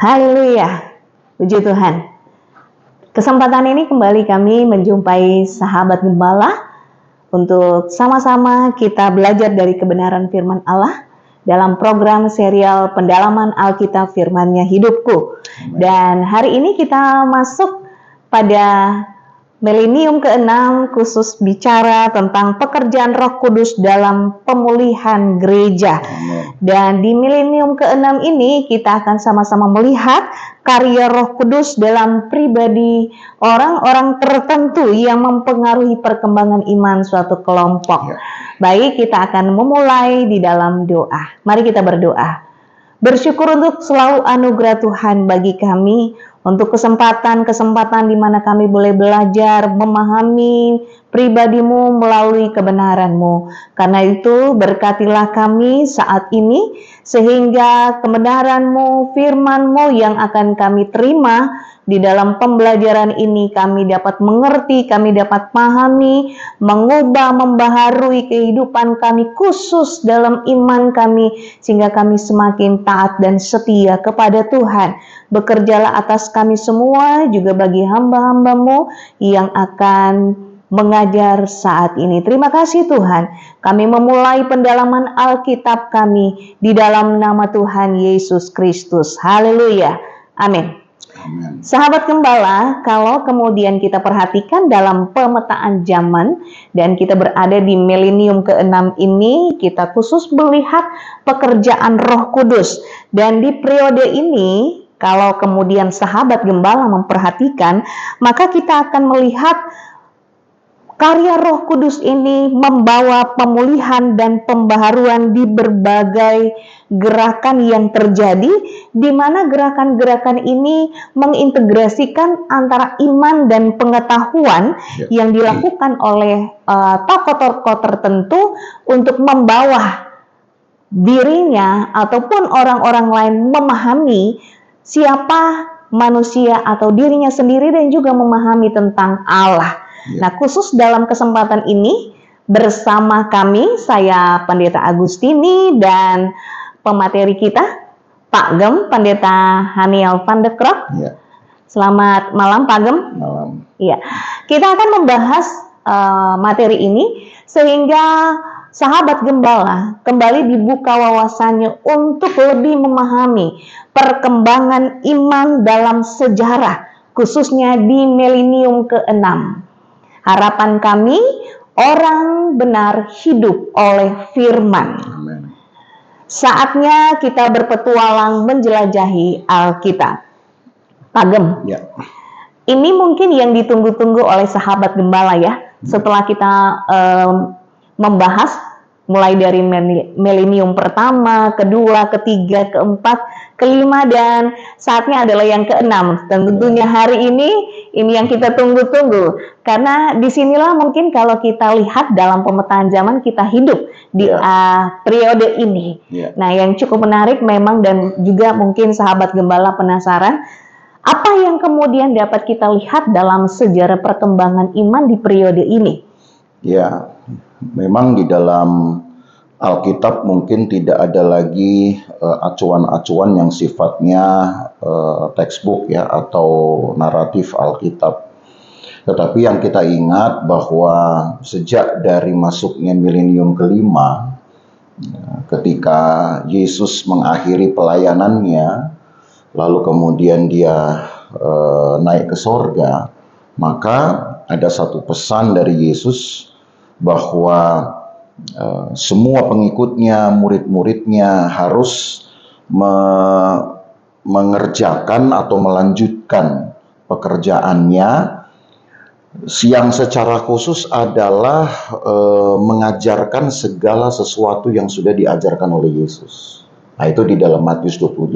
Haleluya, puji Tuhan. Kesempatan ini kembali kami menjumpai sahabat gembala untuk sama-sama kita belajar dari kebenaran firman Allah dalam program serial pendalaman Alkitab Firman-Nya Hidupku. Dan hari ini kita masuk pada milenium ke-6, khusus bicara tentang pekerjaan Roh Kudus dalam pemulihan gereja. Dan di milenium ke-6 ini kita akan sama-sama melihat karya Roh Kudus dalam pribadi orang-orang tertentu yang mempengaruhi perkembangan iman suatu kelompok. Baik, kita akan memulai di dalam doa. Mari kita berdoa. Bersyukur untuk selalu anugerah Tuhan bagi kami, untuk kesempatan-kesempatan di mana kami boleh belajar, memahami pribadi-Mu melalui kebenaran-Mu. Karena itu berkatilah kami saat ini, sehingga kebenaran-Mu, firman-Mu yang akan kami terima di dalam pembelajaran ini kami dapat mengerti, kami dapat pahami, mengubah, membaharui kehidupan kami khusus dalam iman kami, sehingga kami semakin taat dan setia kepada Tuhan. Bekerjalah atas kami semua, juga bagi hamba-hamba-Mu yang akan mengajar saat ini. Terima kasih Tuhan, kami memulai pendalaman Alkitab kami di dalam nama Tuhan Yesus Kristus. Haleluya, amin. Amen. Sahabat gembala, kalau kemudian kita perhatikan dalam pemetaan zaman dan kita berada di milenium ke-6 ini, kita khusus melihat pekerjaan Roh Kudus. Dan di periode ini, kalau kemudian sahabat gembala memperhatikan, maka kita akan melihat karya Roh Kudus ini membawa pemulihan dan pembaharuan di berbagai gerakan yang terjadi, di mana gerakan-gerakan ini mengintegrasikan antara iman dan pengetahuan yang dilakukan oleh tokoh-tokoh tertentu untuk membawa dirinya ataupun orang-orang lain memahami siapa manusia atau dirinya sendiri dan juga memahami tentang Allah. Nah, khusus dalam kesempatan ini bersama kami, saya Pendeta Agustini dan pemateri kita, Pak Gem, Pendeta Haniel van de Krok. Selamat malam, Pak Gem. Malam. Iya, kita akan membahas materi ini sehingga sahabat gembala kembali dibuka wawasannya untuk lebih memahami perkembangan iman dalam sejarah, khususnya di milenium ke-6. Harapan kami, orang benar hidup oleh firman. Amen. Saatnya kita berpetualang menjelajahi Alkitab. Pak Gem, ini mungkin yang ditunggu-tunggu oleh sahabat gembala ya. Setelah kita membahas mulai dari milenium pertama, kedua, ketiga, keempat, kelima, dan saatnya adalah yang ke-6. Tentunya hari ini yang kita tunggu-tunggu. Karena disinilah mungkin kalau kita lihat dalam pemetaan zaman kita hidup di periode ini. Nah, yang cukup menarik memang, dan juga mungkin sahabat gembala penasaran, apa yang kemudian dapat kita lihat dalam sejarah perkembangan iman di periode ini? Ya, memang di dalam Alkitab mungkin tidak ada lagi acuan-acuan yang sifatnya textbook ya, atau naratif Alkitab. Tetapi yang kita ingat bahwa sejak dari masuknya milenium kelima, ketika Yesus mengakhiri pelayanannya, lalu kemudian dia naik ke sorga, maka ada satu pesan dari Yesus bahwa semua pengikutnya, murid-muridnya harus mengerjakan atau melanjutkan pekerjaannya, yang secara khusus adalah mengajarkan segala sesuatu yang sudah diajarkan oleh Yesus. Nah, itu di dalam Matius 28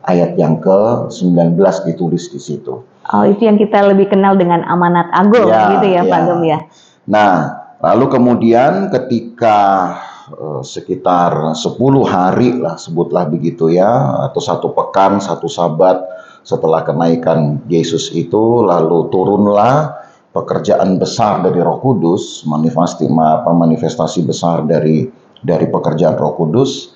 ayat yang ke-19 ditulis di situ. Oh, itu yang kita lebih kenal dengan amanat agung, gitu ya, Pak Gem ya. Nah, lalu kemudian ketika sekitar 10 hari lah, sebutlah begitu ya, atau 1 pekan, 1 sabat setelah kenaikan Yesus itu, lalu turunlah pekerjaan besar dari Roh Kudus, manifestasi besar dari pekerjaan Roh Kudus.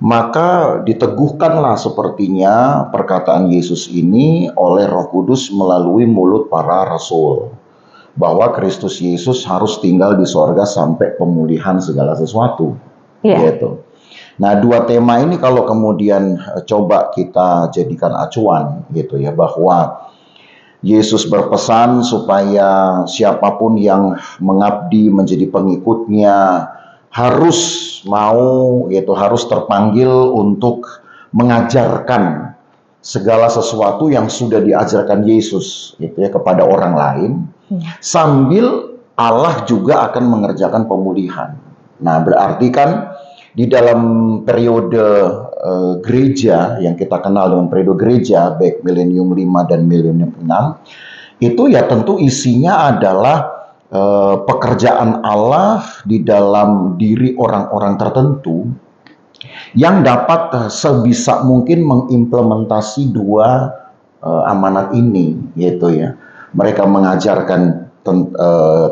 Maka diteguhkanlah sepertinya perkataan Yesus ini oleh Roh Kudus melalui mulut para rasul, bahwa Kristus Yesus harus tinggal di sorga sampai pemulihan segala sesuatu. Gitu. Nah, dua tema ini kalau kemudian coba kita jadikan acuan gitu ya, bahwa Yesus berpesan supaya siapapun yang mengabdi menjadi pengikutnya harus mau gitu, harus terpanggil untuk mengajarkan segala sesuatu yang sudah diajarkan Yesus gitu ya kepada orang lain, sambil Allah juga akan mengerjakan pemulihan. Nah, berarti kan di dalam periode gereja yang kita kenal dengan periode gereja, baik milenium 5 dan milenium 6, itu ya tentu isinya adalah pekerjaan Allah di dalam diri orang-orang tertentu yang dapat sebisa mungkin mengimplementasi dua amanat ini, gitu ya. Mereka mengajarkan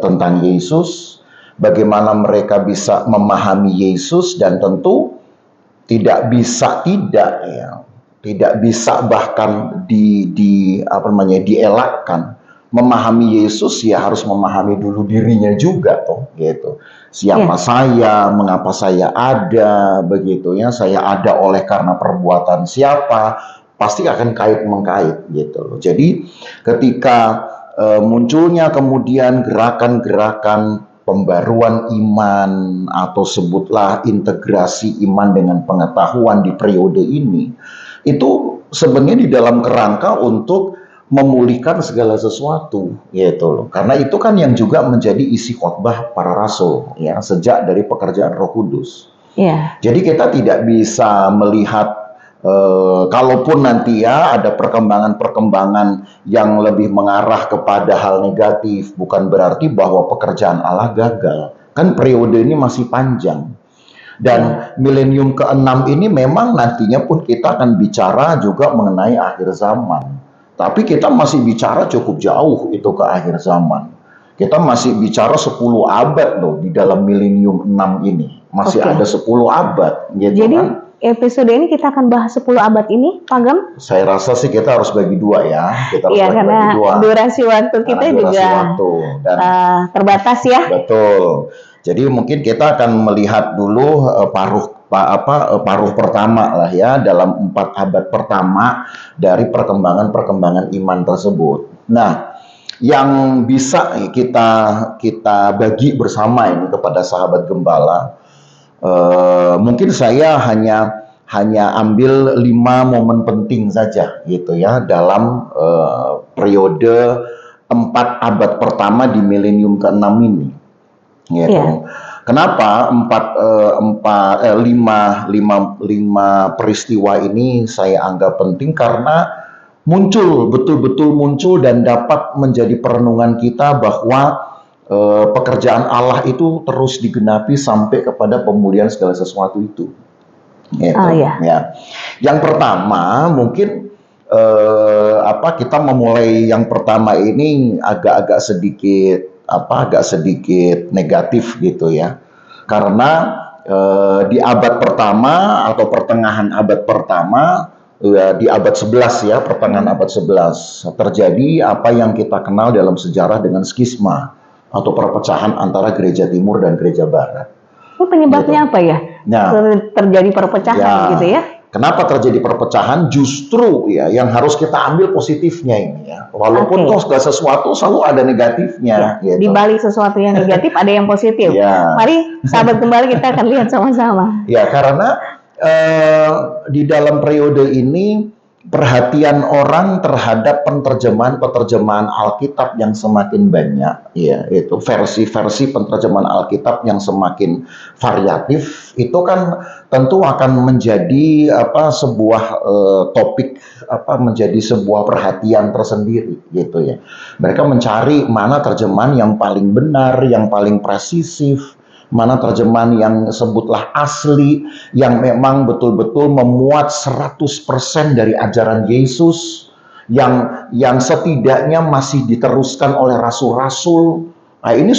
tentang Yesus, bagaimana mereka bisa memahami Yesus, dan tentu tidak bisa bahkan dielakkan. Memahami Yesus ya harus memahami dulu dirinya juga toh, gitu. Siapa saya, mengapa saya ada, begitu ya. Saya ada oleh karena perbuatan siapa, pasti akan kait-mengkait gitu. Jadi ketika munculnya kemudian gerakan-gerakan pembaruan iman atau sebutlah integrasi iman dengan pengetahuan di periode ini, itu sebenarnya di dalam kerangka untuk memulihkan segala sesuatu, gitu loh. Karena itu kan yang juga menjadi isi khotbah para rasul, ya, sejak dari pekerjaan Roh Kudus. Jadi kita tidak bisa melihat kalaupun nanti ya ada perkembangan-perkembangan yang lebih mengarah kepada hal negatif, bukan berarti bahwa pekerjaan Allah gagal. Kan periode ini masih panjang. Dan milenium ke-6 ini memang nantinya pun kita akan bicara juga mengenai akhir zaman. Tapi kita masih bicara cukup jauh itu ke akhir zaman. Kita masih bicara 10 abad loh di dalam milenium 6 ini. Masih ada 10 abad gitu. Jadi kan. Episode ini kita akan bahas 10 abad ini, Pak Gem? Saya rasa sih kita harus bagi dua ya. Kita harus karena bagi dua. Durasi waktu kita juga terbatas ya. Betul. Jadi mungkin kita akan melihat dulu paruh pertama lah ya dalam 4 abad pertama dari perkembangan iman tersebut. Nah, yang bisa kita bagi bersama ini kepada sahabat gembala, mungkin saya hanya ambil 5 momen penting saja gitu ya dalam periode 4 abad pertama di milenium ke-6 ini. Gitu. Kenapa 5 peristiwa ini saya anggap penting? Karena betul-betul muncul dan dapat menjadi perenungan kita bahwa pekerjaan Allah itu terus digenapi sampai kepada pemulihan segala sesuatu itu. Gitu. Ya. Yang pertama mungkin kita memulai yang pertama ini agak sedikit negatif gitu ya. Karena di abad pertama atau pertengahan abad pertama, di abad 11 ya, pertengahan abad 11 terjadi apa yang kita kenal dalam sejarah dengan skisma atau perpecahan antara gereja timur dan gereja barat. Itu penyebabnya gitu. Apa ya? Terjadi perpecahan gitu ya? Kenapa terjadi perpecahan? Justru ya yang harus kita ambil positifnya ini ya. Walaupun toh segala sesuatu selalu ada negatifnya. Gitu. Di balik sesuatu yang negatif ada yang positif. Mari sahabat kembali kita akan lihat sama-sama. Ya, karena di dalam periode ini perhatian orang terhadap penerjemahan Alkitab yang semakin banyak, ya, itu versi-versi penerjemahan Alkitab yang semakin variatif, itu kan tentu akan menjadi sebuah topik, menjadi sebuah perhatian tersendiri, gitu ya. Mereka mencari mana terjemahan yang paling benar, yang paling presisif, mana terjemahan yang sebutlah asli, yang memang betul-betul memuat 100% dari ajaran Yesus, yang setidaknya masih diteruskan oleh rasul-rasul. Nah, ini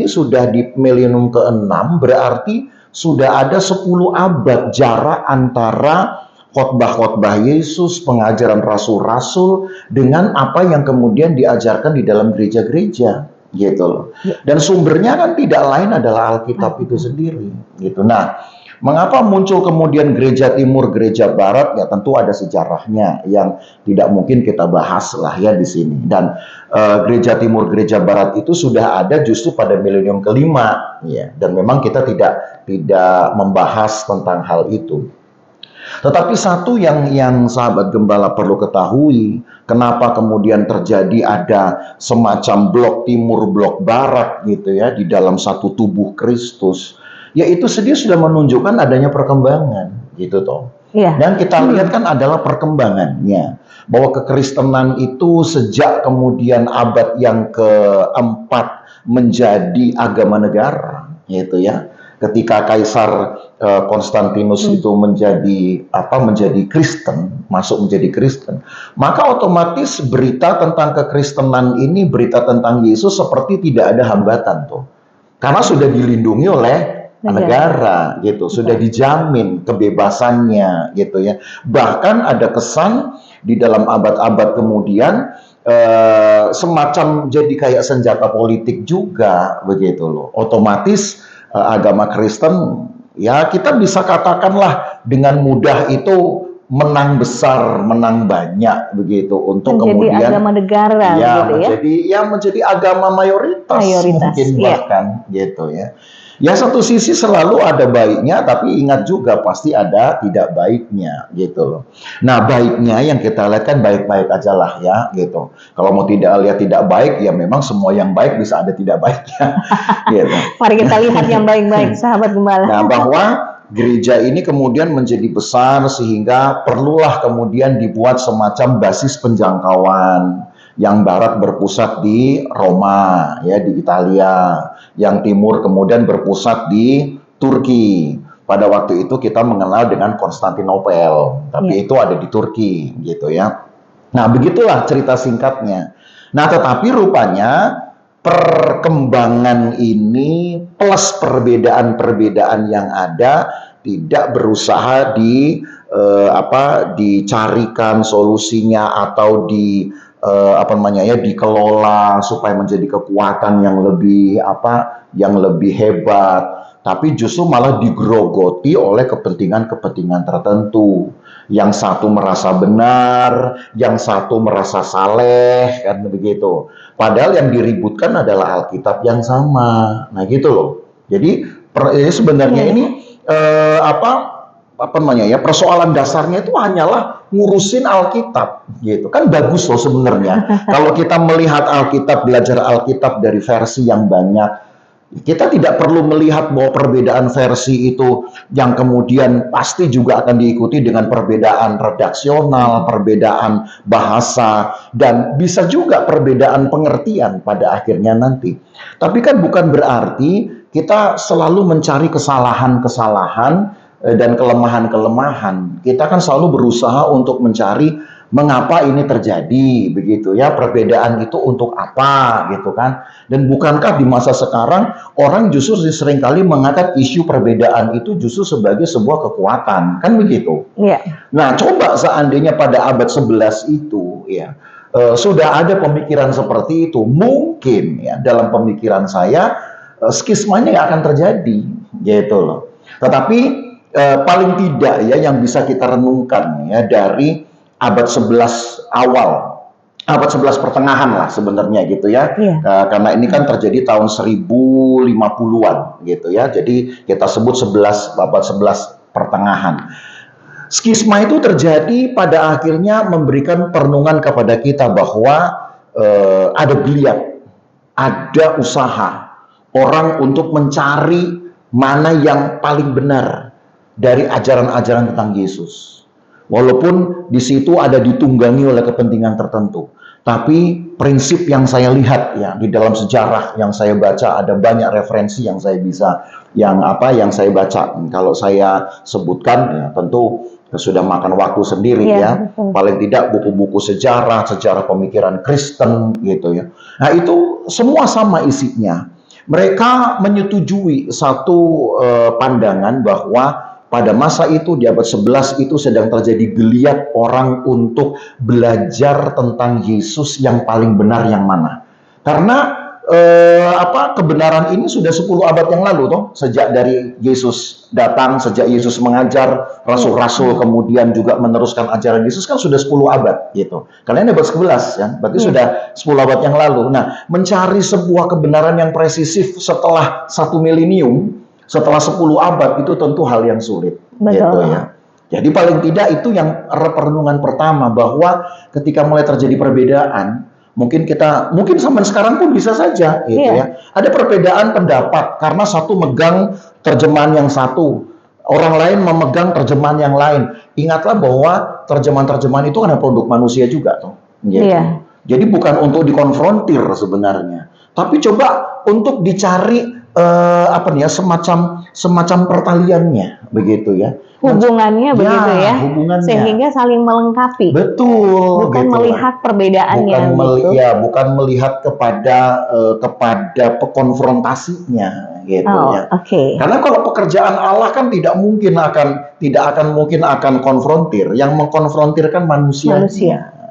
sudah di milenium ke-6, berarti sudah ada 10 abad jarak antara khotbah-khotbah Yesus, pengajaran rasul-rasul dengan apa yang kemudian diajarkan di dalam gereja-gereja, gitu loh. Dan sumbernya kan tidak lain adalah Alkitab itu sendiri, gitu. Nah, mengapa muncul kemudian gereja timur, gereja barat? Ya tentu ada sejarahnya yang tidak mungkin kita bahas lah ya di sini. Dan gereja timur, gereja barat itu sudah ada justru pada milenium kelima, ya. Dan memang kita tidak membahas tentang hal itu. Tetapi satu yang sahabat gembala perlu ketahui, kenapa kemudian terjadi ada semacam blok timur, blok barat gitu ya di dalam satu tubuh Kristus, yaitu dia sudah menunjukkan adanya perkembangan gitu toh. Iya. Dan kita lihat kan adalah perkembangannya, bahwa kekristenan itu sejak kemudian abad yang keempat menjadi agama negara gitu ya. Ketika Kaisar Konstantinus itu menjadi Kristen, masuk menjadi Kristen, maka otomatis berita tentang kekristenan ini, berita tentang Yesus seperti tidak ada hambatan tuh. Karena sudah dilindungi oleh negara gitu, sudah dijamin kebebasannya gitu ya. Bahkan ada kesan di dalam abad-abad kemudian semacam jadi kayak senjata politik juga begitu loh. Otomatis agama Kristen ya kita bisa katakanlah dengan mudah itu menang besar, menang banyak begitu untuk menjadi kemudian agama negara ya gitu menjadi agama mayoritas mungkin bahkan gitu ya. Ya satu sisi selalu ada baiknya, tapi ingat juga pasti ada tidak baiknya gitu loh. Nah baiknya yang kita lihat kan baik-baik aja lah ya gitu. Kalau mau tidak lihat tidak baik ya memang semua yang baik bisa ada tidak baiknya. Gitu. Mari kita lihat yang baik-baik sahabat gembala. Nah bahwa gereja ini kemudian menjadi besar sehingga perlulah kemudian dibuat semacam basis penjangkauan. Yang barat berpusat di Roma, ya di Italia. Yang timur kemudian berpusat di Turki. Pada waktu itu kita mengenal dengan Konstantinopel, tapi itu ada di Turki, gitu ya. Nah, begitulah cerita singkatnya. Nah, tetapi rupanya perkembangan ini plus perbedaan-perbedaan yang ada tidak berusaha dicarikan solusinya atau dikelola supaya menjadi kekuatan yang lebih hebat, tapi justru malah digerogoti oleh kepentingan-kepentingan tertentu. Yang satu merasa benar, yang satu merasa saleh, kan begitu. Padahal yang diributkan adalah Alkitab yang sama. Nah, gitu loh. Jadi sebenarnya ini persoalan dasarnya itu hanyalah ngurusin Alkitab gitu. Kan bagus loh sebenarnya. Kalau kita melihat Alkitab, belajar Alkitab dari versi yang banyak, kita tidak perlu melihat bahwa perbedaan versi itu yang kemudian pasti juga akan diikuti dengan perbedaan redaksional, perbedaan bahasa, dan bisa juga perbedaan pengertian pada akhirnya nanti. Tapi kan bukan berarti kita selalu mencari kesalahan-kesalahan dan kelemahan-kelemahan. Kita kan selalu berusaha untuk mencari mengapa ini terjadi begitu ya, perbedaan itu untuk apa gitu kan. Dan bukankah di masa sekarang orang justru seringkali mengangkat isu perbedaan itu justru sebagai sebuah kekuatan, kan begitu. Nah, coba seandainya pada abad 11 itu ya sudah ada pemikiran seperti itu, mungkin ya dalam pemikiran saya skismanya nggak akan terjadi gitu loh. Tetapi paling tidak ya yang bisa kita renungkan ya dari abad 11 awal, abad 11 pertengahan lah sebenarnya gitu ya. Karena ini kan terjadi tahun 1050-an gitu ya. Jadi kita sebut abad 11 pertengahan. Skisma itu terjadi pada akhirnya memberikan perenungan kepada kita bahwa ada geliat, ada usaha orang untuk mencari mana yang paling benar dari ajaran-ajaran tentang Yesus. Walaupun di situ ada ditunggangi oleh kepentingan tertentu. Tapi prinsip yang saya lihat ya di dalam sejarah yang saya baca, ada banyak referensi yang saya saya baca. Kalau saya sebutkan ya tentu sudah makan waktu sendiri ya. Paling tidak buku-buku sejarah pemikiran Kristen gitu ya. Nah, itu semua sama isinya. Mereka menyetujui satu pandangan bahwa pada masa itu di abad 11 itu sedang terjadi geliat orang untuk belajar tentang Yesus yang paling benar yang mana. Karena kebenaran ini sudah 10 abad yang lalu toh, sejak dari Yesus datang, sejak Yesus mengajar, rasul-rasul kemudian juga meneruskan ajaran Yesus kan sudah 10 abad gitu. Karena ini abad 11 kan, berarti sudah 10 abad yang lalu. Nah, mencari sebuah kebenaran yang presisif setelah 1 milenium, setelah 10 abad itu tentu hal yang sulit. Betul. Gitu ya. Jadi paling tidak itu yang perenungan pertama, bahwa ketika mulai terjadi perbedaan, mungkin zaman sekarang pun bisa saja gitu ya. Ada perbedaan pendapat karena satu megang terjemahan yang satu, orang lain memegang terjemahan yang lain. Ingatlah bahwa terjemahan-terjemahan itu kan produk manusia juga toh. Gitu. Jadi bukan untuk dikonfrontir sebenarnya, tapi coba untuk dicari semacam pertaliannya begitu ya. Hubungannya begitu ya. Hubungannya. Sehingga saling melengkapi. Betul. Bukan gitu melihat perbedaannya. Bukan melihat kepada konfrontasinya gitu ya. Karena kalau pekerjaan Allah kan tidak akan mungkin akan konfrontir. Yang mengkonfrontirkan manusia.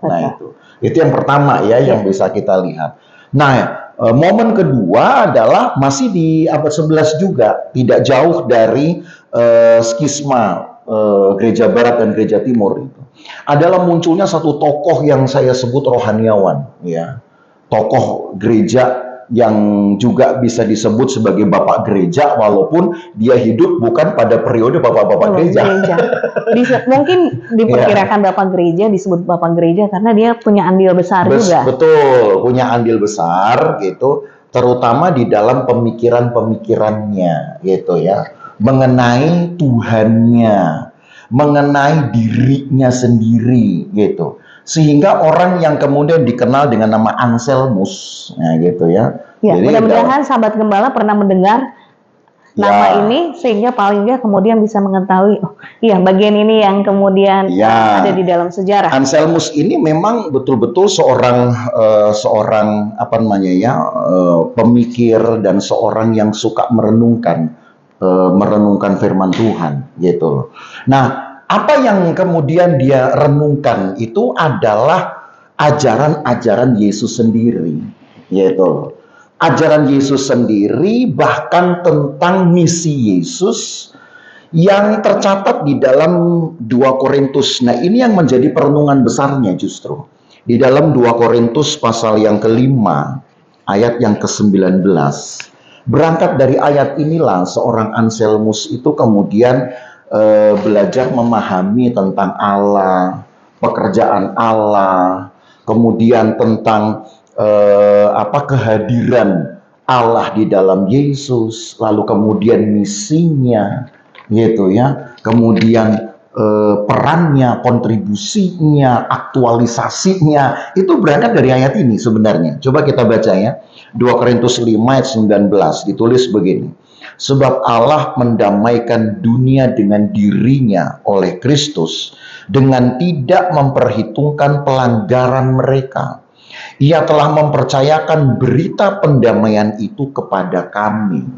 Nah, itu yang pertama ya yang bisa kita lihat. Nah, momen kedua adalah masih di abad 11 juga, tidak jauh dari skisma gereja barat dan gereja timur itu. Adalah munculnya satu tokoh yang saya sebut rohaniawan, ya. Tokoh gereja yang juga bisa disebut sebagai bapak gereja walaupun dia hidup bukan pada periode bapak-bapak gereja. Mungkin diperkirakan bapak gereja disebut bapak gereja karena dia punya andil besar juga. Betul, punya andil besar gitu, terutama di dalam pemikiran-pemikirannya gitu ya, mengenai Tuhannya, mengenai dirinya sendiri gitu. Sehingga orang yang kemudian dikenal dengan nama Anselmus, nah gitu ya. Jadi mudah-mudahan sahabat gembala pernah mendengar nama ini sehingga paling nggak kemudian bisa mengetahui, oh iya bagian ini yang kemudian ada di dalam sejarah. Anselmus ini memang betul-betul seorang pemikir dan seorang yang suka merenungkan firman Tuhan gitu. Nah, apa yang kemudian dia renungkan itu adalah ajaran-ajaran Yesus sendiri, yaitu ajaran Yesus sendiri, bahkan tentang misi Yesus yang tercatat di dalam 2 Korintus. Nah, ini yang menjadi perenungan besarnya justru. Di dalam 2 Korintus pasal yang kelima, ayat yang ke-19. Berangkat dari ayat inilah seorang Anselmus itu kemudian belajar memahami tentang Allah, pekerjaan Allah, kemudian tentang kehadiran Allah di dalam Yesus, lalu kemudian misinya, gitu ya, kemudian perannya, kontribusinya, aktualisasinya, itu berangkat dari ayat ini sebenarnya. Coba kita baca ya, 2 Korintus 5 ayat 19, ditulis begini. Sebab Allah mendamaikan dunia dengan dirinya oleh Kristus dengan tidak memperhitungkan pelanggaran mereka. Ia telah mempercayakan berita pendamaian itu kepada kami.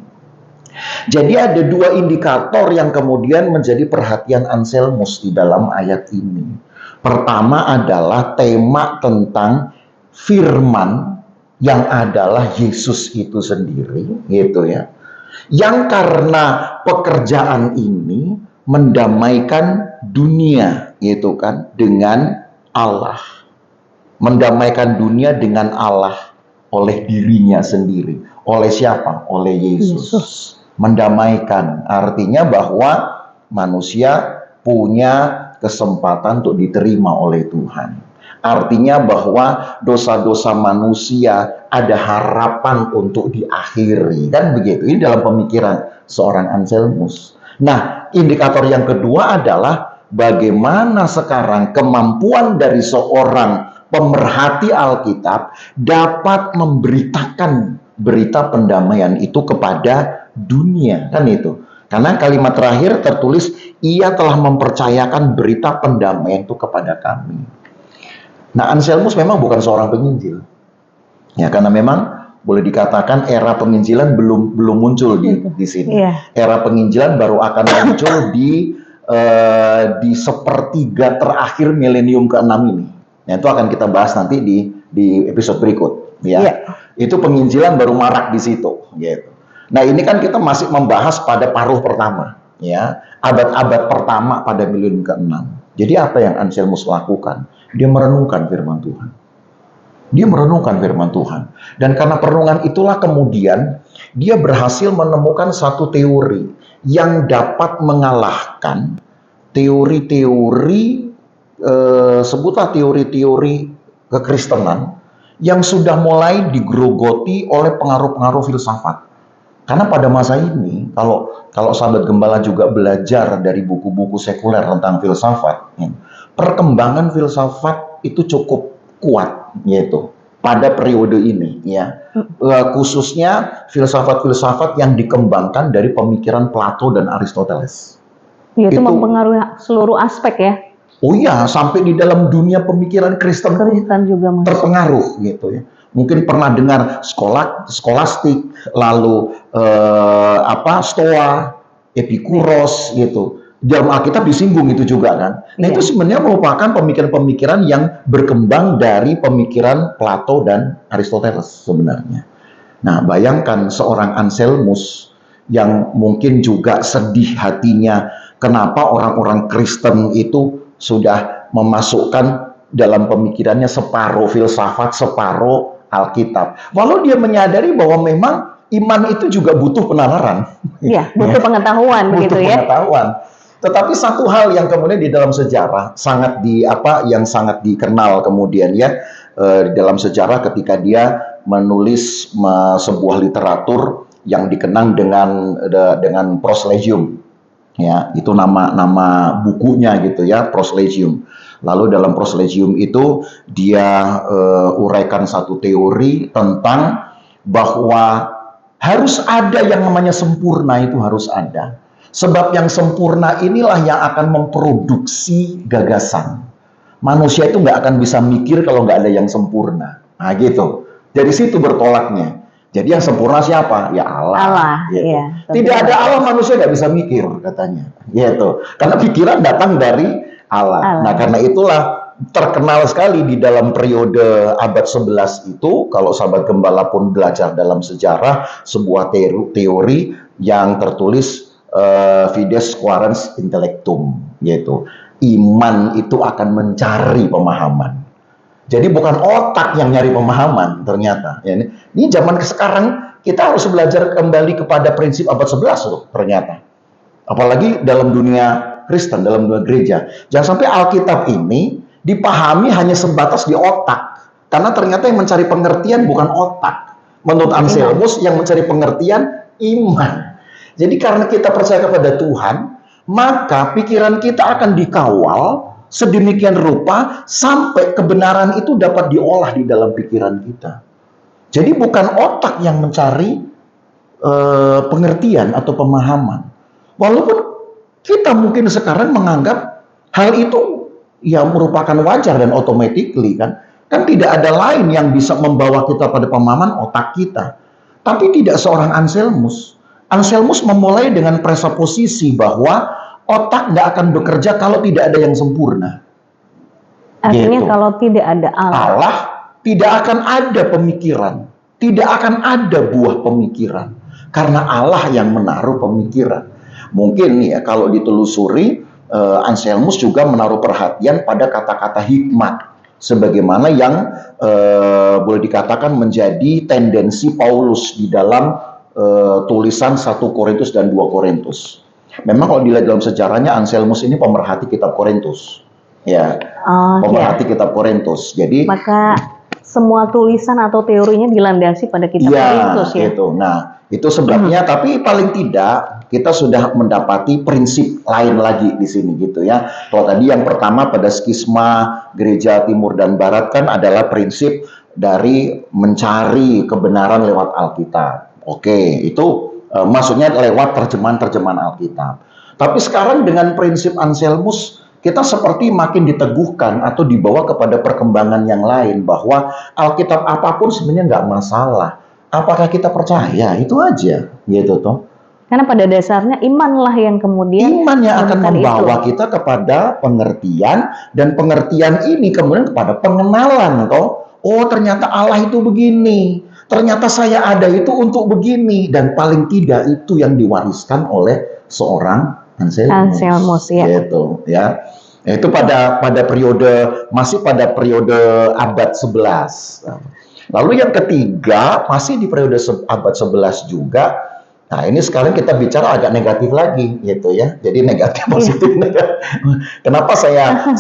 Jadi ada 2 indikator yang kemudian menjadi perhatian Anselmus di dalam ayat ini. Pertama adalah tema tentang firman yang adalah Yesus itu sendiri, gitu ya. Yang karena pekerjaan ini mendamaikan dunia, gitu kan, dengan Allah. Mendamaikan dunia dengan Allah oleh dirinya sendiri. Oleh siapa? Oleh Yesus. Mendamaikan artinya bahwa manusia punya kesempatan untuk diterima oleh Tuhan. Artinya bahwa dosa-dosa manusia ada harapan untuk diakhiri. Kan begitu. Ini dalam pemikiran seorang Anselmus. Nah, indikator yang kedua adalah bagaimana sekarang kemampuan dari seorang pemerhati Alkitab dapat memberitakan berita pendamaian itu kepada dunia. Kan itu. Karena kalimat terakhir tertulis, ia telah mempercayakan berita pendamaian itu kepada kami. Nah, Anselmus memang bukan seorang penginjil. Ya, karena memang boleh dikatakan era penginjilan belum muncul di sini. Iya. Era penginjilan baru akan muncul di sepertiga terakhir milenium ke-6 ini. Nah, itu akan kita bahas nanti di episode berikut, ya. Iya. Itu penginjilan baru marak di situ, gitu. Nah, ini kan kita masih membahas pada paruh pertama, ya, abad-abad pertama pada milenium ke-6. Jadi apa yang Anselmus lakukan? Dia merenungkan firman Tuhan. Dia merenungkan firman Tuhan. Dan karena perenungan itulah kemudian dia berhasil menemukan satu teori yang dapat mengalahkan teori-teori, sebutlah teori-teori kekristenan yang sudah mulai digerogoti oleh pengaruh-pengaruh filsafat. Karena pada masa ini, kalau sahabat gembala juga belajar dari buku-buku sekuler tentang filsafat, perkembangan filsafat itu cukup kuat, yaitu pada periode ini, ya. Khususnya filsafat-filsafat yang dikembangkan dari pemikiran Plato dan Aristoteles. Itu mempengaruhi seluruh aspek ya. Oh iya, sampai di dalam dunia pemikiran Kristen juga Mas. terpengaruh gitu ya. Mungkin pernah dengar skolastik, lalu Stoa, Epikuros gitu. Dalam Alkitab disinggung itu juga kan. Nah, itu sebenarnya merupakan pemikiran-pemikiran yang berkembang dari pemikiran Plato dan Aristoteles sebenarnya. Nah, bayangkan seorang Anselmus yang mungkin juga sedih hatinya kenapa orang-orang Kristen itu sudah memasukkan dalam pemikirannya separuh filsafat, separuh Alkitab. Walau dia menyadari bahwa memang iman itu juga butuh penalaran. Iya, butuh pengetahuan begitu ya. Butuh pengetahuan. Tetapi satu hal yang kemudian di dalam sejarah sangat dikenal kemudian ya, di dalam sejarah ketika dia menulis sebuah literatur yang dikenang dengan Proslegium. Ya, itu nama bukunya gitu ya, Proslegium. Lalu dalam Proslegium itu dia uraikan satu teori tentang bahwa harus ada yang namanya sempurna, itu harus ada. Sebab yang sempurna inilah yang akan memproduksi gagasan. Manusia itu nggak akan bisa mikir kalau nggak ada yang sempurna. Nah gitu. Dari situ bertolaknya. Jadi yang sempurna siapa? Ya Allah. Allah, gitu. iya. Tidak ada Allah, manusia nggak bisa mikir katanya. Gitu. Karena pikiran datang dari Allah. Nah karena itulah terkenal sekali di dalam periode abad 11 itu, kalau sahabat gembala pun belajar dalam sejarah, sebuah teori yang tertulis Fides Quaerens Intellectum, yaitu iman itu akan mencari pemahaman. Jadi bukan otak yang nyari pemahaman ternyata. Ya, ini zaman sekarang kita harus belajar kembali kepada prinsip abad 11 loh ternyata. Apalagi dalam dunia Kristen, dalam dunia gereja. Jangan sampai Alkitab ini dipahami hanya sebatas di otak. Karena ternyata yang mencari pengertian bukan otak. Menurut Anselmus yang mencari pengertian iman. Jadi karena kita percaya kepada Tuhan, maka pikiran kita akan dikawal sedemikian rupa sampai kebenaran itu dapat diolah di dalam pikiran kita. Jadi bukan otak yang mencari pengertian atau pemahaman. Walaupun kita mungkin sekarang menganggap hal itu ya merupakan wajar dan automatically kan tidak ada lain yang bisa membawa kita pada pemahaman otak kita. Tapi tidak seorang Anselmus. Anselmus memulai dengan presuposisi bahwa otak nggak akan bekerja kalau tidak ada yang sempurna. Artinya gitu. Kalau tidak ada Allah, tidak akan ada pemikiran, tidak akan ada buah pemikiran, karena Allah yang menaruh pemikiran. Mungkin ya kalau ditelusuri, Anselmus juga menaruh perhatian pada kata-kata hikmat, sebagaimana yang boleh dikatakan menjadi tendensi Paulus di dalam tulisan 1 Korintus dan 2 Korintus. Memang kalau dilihat dalam sejarahnya Anselmus ini pemerhati kitab Korintus. Ya. Pemerhati kitab Korintus. Jadi maka semua tulisan atau teorinya dilandasi pada kitab Korintus ya. Gitu. Nah, itu sebabnya tapi paling tidak kita sudah mendapati prinsip lain lagi di sini gitu ya. Kalau tadi yang pertama pada skisma gereja timur dan barat kan adalah prinsip dari mencari kebenaran lewat Alkitab. Oke, itu maksudnya lewat terjemahan-terjemahan Alkitab. Tapi sekarang dengan prinsip Anselmus, kita seperti makin diteguhkan atau dibawa kepada perkembangan yang lain bahwa Alkitab apapun sebenarnya nggak masalah. apakah kita percaya? Itu aja, gitu toh. Karena pada dasarnya imanlah yang kemudian Iman yang akan menemukan membawa itu. kita kepada pengertian, dan pengertian ini kemudian kepada pengenalan toh. Oh, ternyata Allah itu begini. Ternyata saya ada itu untuk begini, dan paling tidak itu yang diwariskan oleh seorang Anselmus, Anselmus, ya. gitu ya. Itu pada periode, masih pada periode abad 11. Lalu yang ketiga masih di periode abad 11 juga. Nah, ini sekarang kita bicara agak negatif lagi, gitu ya. Jadi negatif positif. Kenapa saya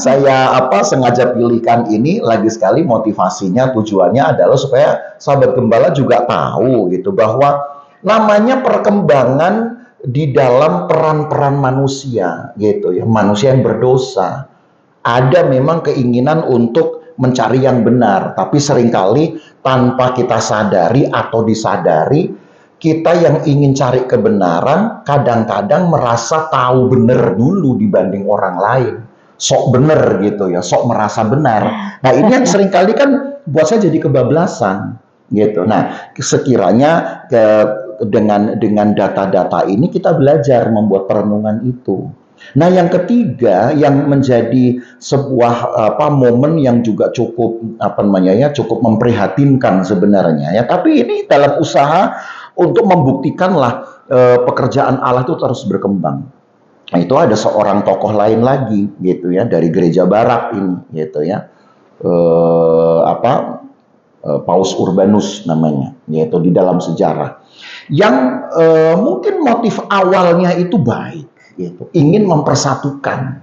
sengaja pilihkan ini? Lagi sekali motivasinya, tujuannya adalah supaya sahabat gembala juga tahu gitu bahwa namanya perkembangan di dalam peran-peran manusia, gitu ya. Manusia yang berdosa. Ada memang keinginan untuk mencari yang benar, tapi seringkali tanpa kita sadari atau disadari, kita yang ingin cari kebenaran kadang-kadang merasa tahu benar dulu dibanding orang lain. Sok benar gitu ya, sok merasa benar. Nah, ini yang seringkali kan buat saya jadi kebablasan gitu. Nah, sekiranya dengan data-data ini kita belajar membuat perenungan itu. Nah, yang ketiga yang menjadi sebuah momen yang juga cukup cukup memprihatinkan sebenarnya ya. Tapi ini dalam usaha untuk membuktikanlah pekerjaan Allah itu terus berkembang. Nah, itu ada seorang tokoh lain lagi gitu ya dari gereja Barat ini gitu ya. Paus Urbanus namanya, yaitu di dalam sejarah. Yang mungkin motif awalnya itu baik, gitu. Ingin mempersatukan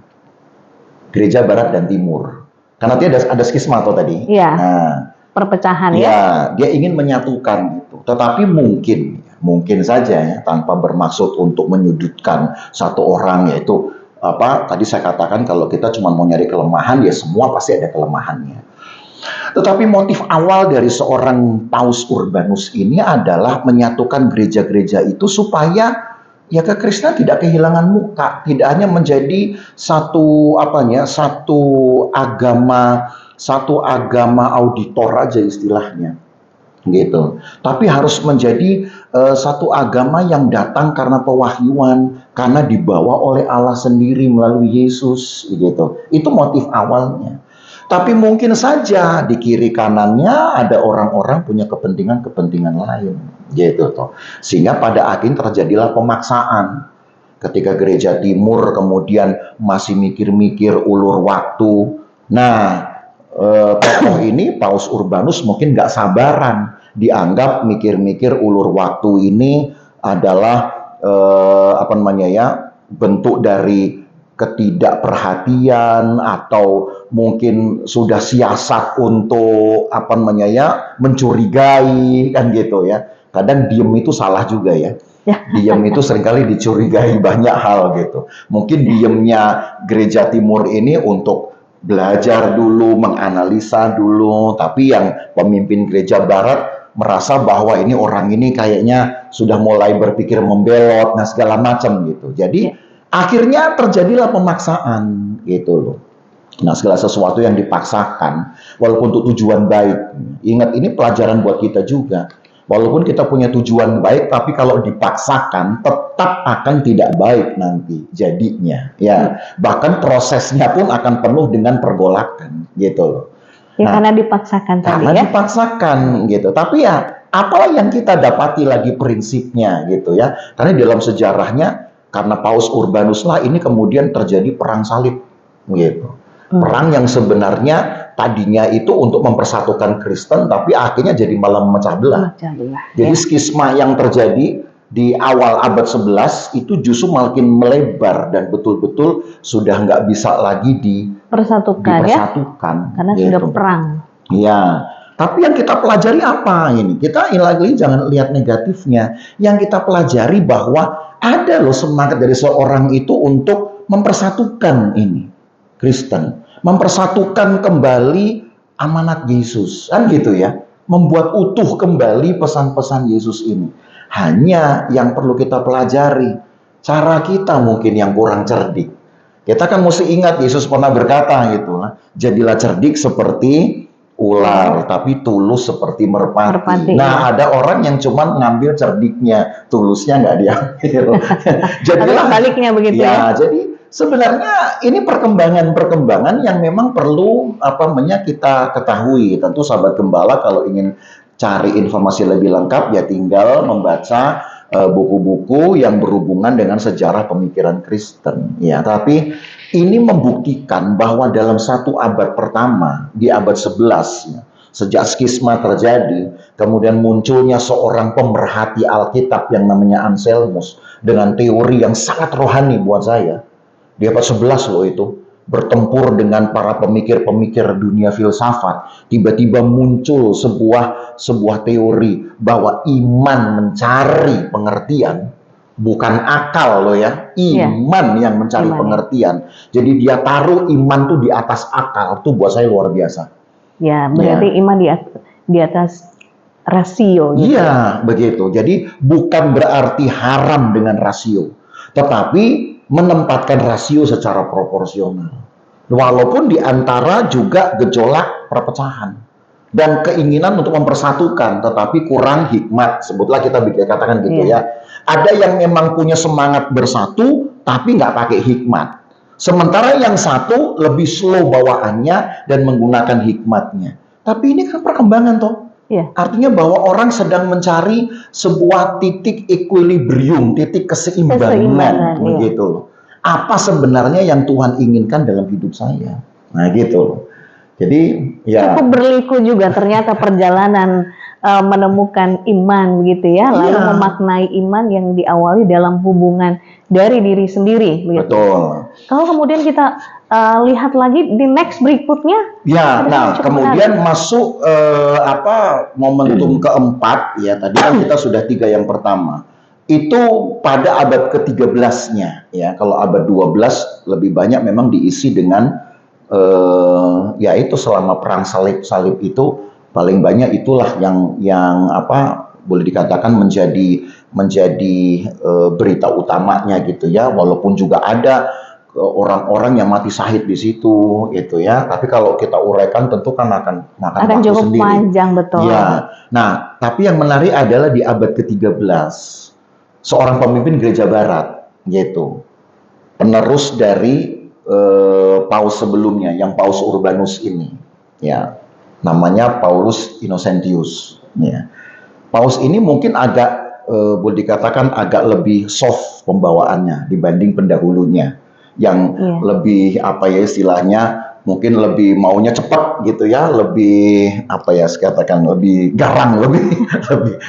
gereja Barat dan Timur. Karena dia ada skisma atau tadi. Iya. Nah, perpecahan ya. Ya, dia ingin menyatukan gitu. Tetapi mungkin saja ya, tanpa bermaksud untuk menyudutkan satu orang, yaitu tadi saya katakan kalau kita cuma mau nyari kelemahan, ya semua pasti ada kelemahannya. Tetapi motif awal dari seorang Paus Urbanus ini adalah menyatukan gereja-gereja itu supaya ya kekristenan tidak kehilangan muka, tidak hanya menjadi satu agama auditor aja istilahnya, gitu. Tapi harus menjadi satu agama yang datang karena pewahyuan, karena dibawa oleh Allah sendiri melalui Yesus, gitu. Itu motif awalnya. Tapi mungkin saja di kiri kanannya ada orang-orang punya kepentingan-kepentingan lain, gitu toh. Sehingga pada akhirnya terjadilah pemaksaan. Ketika gereja Timur kemudian masih mikir-mikir ulur waktu. Nah, tokoh ini Paus Urbanus mungkin nggak sabaran, dianggap mikir-mikir ulur waktu ini adalah bentuk dari ketidakperhatian atau mungkin sudah siasat untuk mencurigai kan gitu ya. Kadang diem itu salah juga ya. Diem itu seringkali dicurigai banyak hal gitu. Mungkin diemnya gereja Timur ini untuk belajar dulu, menganalisa dulu, tapi yang pemimpin gereja Barat merasa bahwa ini orang ini kayaknya sudah mulai berpikir membelot, nah segala macam gitu. Jadi akhirnya terjadilah pemaksaan gitu loh. Nah, segala sesuatu yang dipaksakan, walaupun untuk tujuan baik. Ingat, ini pelajaran buat kita juga. Walaupun kita punya tujuan baik, tapi kalau dipaksakan tetap akan tidak baik nanti jadinya. Ya, bahkan prosesnya pun akan penuh dengan pergolakan, gitu loh. Ya, karena dipaksakan tadi karena dipaksakan gitu. Tapi ya, apalah yang kita dapati lagi prinsipnya gitu ya. Karena dalam sejarahnya, karena Paus Urbanus lah ini kemudian terjadi perang salib gitu. Perang yang sebenarnya tadinya itu untuk mempersatukan Kristen, tapi akhirnya jadi malah memecah belah. Jadi skisma yang terjadi di awal abad 11 itu justru makin melebar dan betul-betul sudah nggak bisa lagi dipersatukan ya? Karena gitu. Sudah perang. Ya. Tapi yang kita pelajari apa ini? Kita lagi jangan lihat negatifnya. Yang kita pelajari bahwa ada loh semangat dari seorang itu untuk mempersatukan ini Kristen, mempersatukan kembali amanat Yesus, kan gitu ya, membuat utuh kembali pesan-pesan Yesus ini. Hanya yang perlu kita pelajari, cara kita mungkin yang kurang cerdik. Kita kan mesti ingat Yesus pernah berkata gitu, jadilah cerdik seperti ular, tapi tulus seperti merpati. Merpati, Nah, ya. ada orang yang cuma ngambil cerdiknya, tulusnya nggak diambil. Atau Jadilah, sebaliknya begitu ya. jadi sebenarnya ini perkembangan-perkembangan yang memang perlu kita ketahui. Tentu sahabat gembala kalau ingin cari informasi lebih lengkap ya tinggal membaca buku-buku yang berhubungan dengan sejarah pemikiran Kristen. Ya, tapi ini membuktikan bahwa dalam satu abad pertama, di abad 11, ya, sejak skisma terjadi, kemudian munculnya seorang pemerhati Alkitab yang namanya Anselmus dengan teori yang sangat rohani buat saya. Di abad 11 loh itu, bertempur dengan para pemikir-pemikir dunia filsafat. Tiba-tiba muncul sebuah teori bahwa iman mencari pengertian, bukan akal loh ya, iman yang mencari pengertian. Jadi dia taruh iman tuh di atas akal, tuh buat saya luar biasa. Ya, berarti iman di atas rasio. Gitu. Iya, begitu. Jadi bukan berarti haram dengan rasio, tetapi menempatkan rasio secara proporsional. Walaupun di antara juga gejolak perpecahan dan keinginan untuk mempersatukan, tetapi kurang hikmat. Sebutlah kita katakan gitu ya. Ada yang memang punya semangat bersatu, tapi nggak pakai hikmat. Sementara yang satu lebih slow bawaannya dan menggunakan hikmatnya. Tapi ini kan perkembangan toh. Artinya bahwa orang sedang mencari sebuah titik equilibrium, titik keseimbangan begitu loh. Apa sebenarnya yang Tuhan inginkan dalam hidup saya? Nah gitu. Jadi ya cukup berliku juga ternyata perjalanan menemukan iman begitu ya, lalu memaknai iman yang diawali dalam hubungan dari diri sendiri begitu. Betul. Kalau kemudian kita lihat lagi di next berikutnya. Ya, nah kemudian masuk momentum keempat ya, tadi kan kita sudah 3 yang pertama. Itu pada abad ke-13-nya ya. Kalau abad 12 lebih banyak memang diisi dengan yaitu selama perang salib itu paling banyak itulah yang boleh dikatakan menjadi berita utamanya gitu ya. Walaupun juga ada orang-orang yang mati syahid di situ gitu ya. Tapi kalau kita uraikan tentu kan akan makan waktu cukup sendiri. Panjang betul. Ya. Nah, tapi yang menarik adalah di abad ke-13 seorang pemimpin gereja barat gitu. Penerus dari paus sebelumnya yang Paus Urbanus ini ya. Namanya Paulus Innocentius ya. Paus ini mungkin agak boleh dikatakan agak lebih soft pembawaannya dibanding pendahulunya yang lebih istilahnya mungkin lebih maunya cepat gitu ya, lebih katakan lebih garang,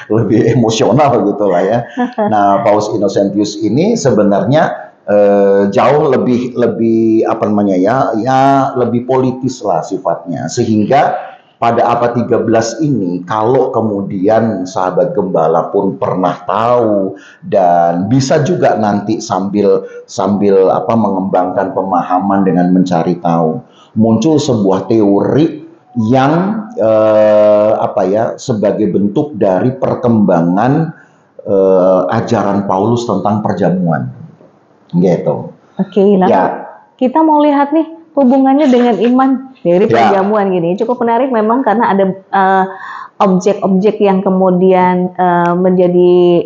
lebih emosional gitu lah ya. Nah, Paus Innocentius ini sebenarnya jauh lebih lebih politis lah sifatnya, sehingga pada abad 13 ini kalau kemudian sahabat gembala pun pernah tahu dan bisa juga nanti sambil mengembangkan pemahaman dengan mencari tahu, muncul sebuah teori yang sebagai bentuk dari perkembangan ajaran Paulus tentang perjamuan gitu. Oke, kita mau lihat nih hubungannya dengan iman dari perjamuan gini. Cukup menarik memang karena ada objek-objek yang kemudian menjadi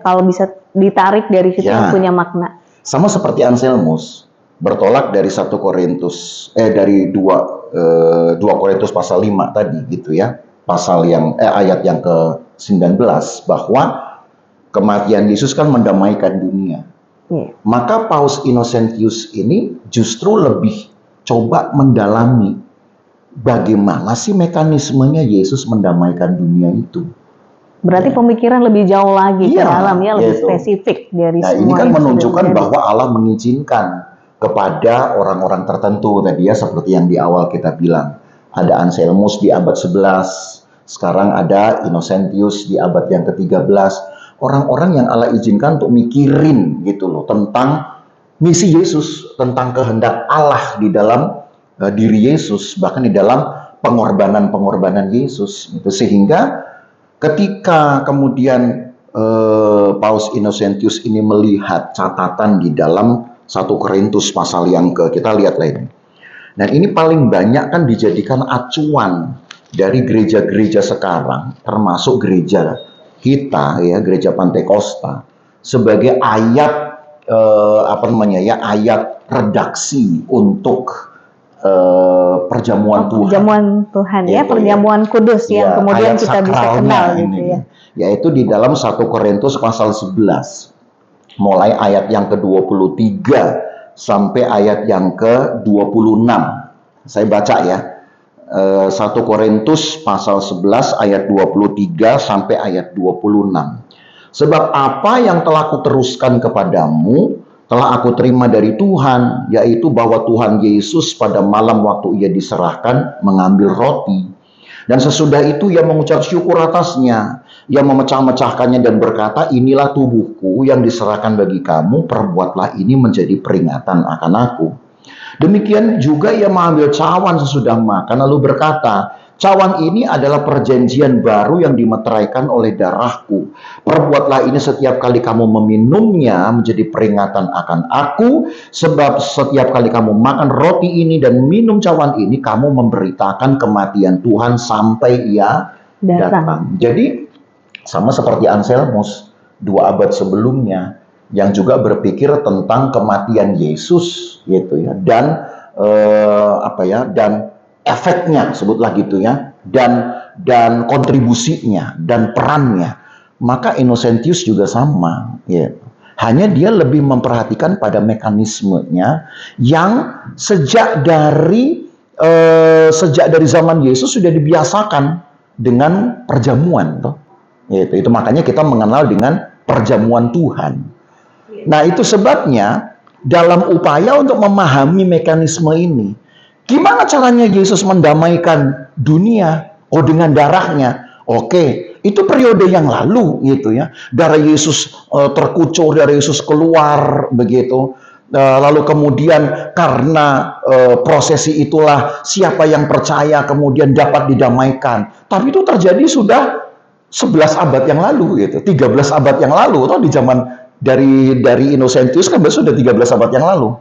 kalau bisa ditarik dari situ yang punya makna. Sama seperti Anselmus bertolak dari 1 Korintus dari 2 Korintus pasal 5 tadi gitu ya. Pasal yang ayat yang ke-19 bahwa kematian Yesus kan mendamaikan dunia. Maka Paus Innocentius ini justru lebih coba mendalami bagaimana sih mekanismenya Yesus mendamaikan dunia itu. Berarti pemikiran lebih jauh lagi ke dalamnya, lebih spesifik dari semua. Ini kan menunjukkan bahwa Allah mengizinkan kepada orang-orang tertentu tadi ya, seperti yang di awal kita bilang. Ada Anselmus di abad 11, sekarang ada Innocentius di abad yang ke-13. Orang-orang yang Allah izinkan untuk mikirin gitu loh tentang misi Yesus, tentang kehendak Allah di dalam diri Yesus, bahkan di dalam pengorbanan Yesus gitu. Sehingga ketika kemudian Paus Innocentius ini melihat catatan di dalam 1 Korintus pasal yang kita lihat lagi. Dan ini paling banyak kan dijadikan acuan dari gereja-gereja sekarang, termasuk gereja kita ya, gereja Pantekosta, sebagai ayat ayat redaksi untuk perjamuan Tuhan. Perjamuan Tuhan ya, Gitu, perjamuan kudus yang kemudian ayat kita bisa sakralnya kenal gitu ini, ya. Yaitu di dalam 1 Korintus pasal 11. Mulai ayat yang ke-23 sampai ayat yang ke-26. Saya baca ya. 1 Korintus pasal 11 ayat 23 sampai ayat 26. Sebab apa yang telah kuteruskan kepadamu telah aku terima dari Tuhan, yaitu bahwa Tuhan Yesus pada malam waktu ia diserahkan mengambil roti. Dan sesudah itu ia mengucap syukur atasnya. Ia memecah-mecahkannya dan berkata, inilah tubuhku yang diserahkan bagi kamu, perbuatlah ini menjadi peringatan akan aku. Demikian juga ia mengambil cawan sesudah makan lalu berkata, cawan ini adalah perjanjian baru yang dimeteraikan oleh darahku. Perbuatlah ini setiap kali kamu meminumnya menjadi peringatan akan aku, sebab setiap kali kamu makan roti ini dan minum cawan ini, kamu memberitakan kematian Tuhan sampai ia datang. Jadi sama seperti Anselmus 2 abad sebelumnya, yang juga berpikir tentang kematian Yesus gitu ya, dan dan efeknya, sebutlah gitu ya, dan kontribusinya dan perannya. Maka Innocentius juga sama ya. Hanya dia lebih memperhatikan pada mekanismenya yang sejak dari zaman Yesus sudah dibiasakan dengan perjamuan toh. Itu makanya kita mengenal dengan perjamuan Tuhan. Nah, itu sebabnya dalam upaya untuk memahami mekanisme ini, gimana caranya Yesus mendamaikan dunia? Oh, dengan darahnya. Oke, itu periode yang lalu gitu ya. Darah Yesus terkucur, darah Yesus keluar begitu. Lalu kemudian karena prosesi itulah siapa yang percaya kemudian dapat didamaikan. Tapi itu terjadi sudah 11 abad yang lalu gitu, 13 abad yang lalu, atau di zaman dari Innocentius kan sudah 13 abad yang lalu.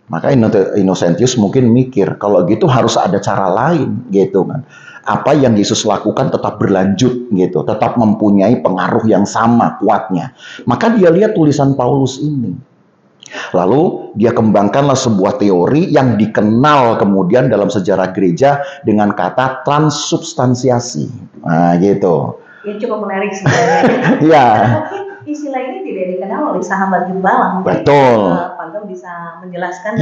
Maka Innocentius mungkin mikir, kalau gitu harus ada cara lain gitu kan. Apa yang Yesus lakukan tetap berlanjut gitu, tetap mempunyai pengaruh yang sama kuatnya. Maka dia lihat tulisan Paulus ini. Lalu dia kembangkanlah sebuah teori yang dikenal kemudian dalam sejarah gereja dengan kata transubstansiasi. Nah, gitu. Ini cukup menarik sebenarnya. Iya. Istilah ini tidak dikenal oleh sahabat gembala. Betul. Pantom bisa menjelaskan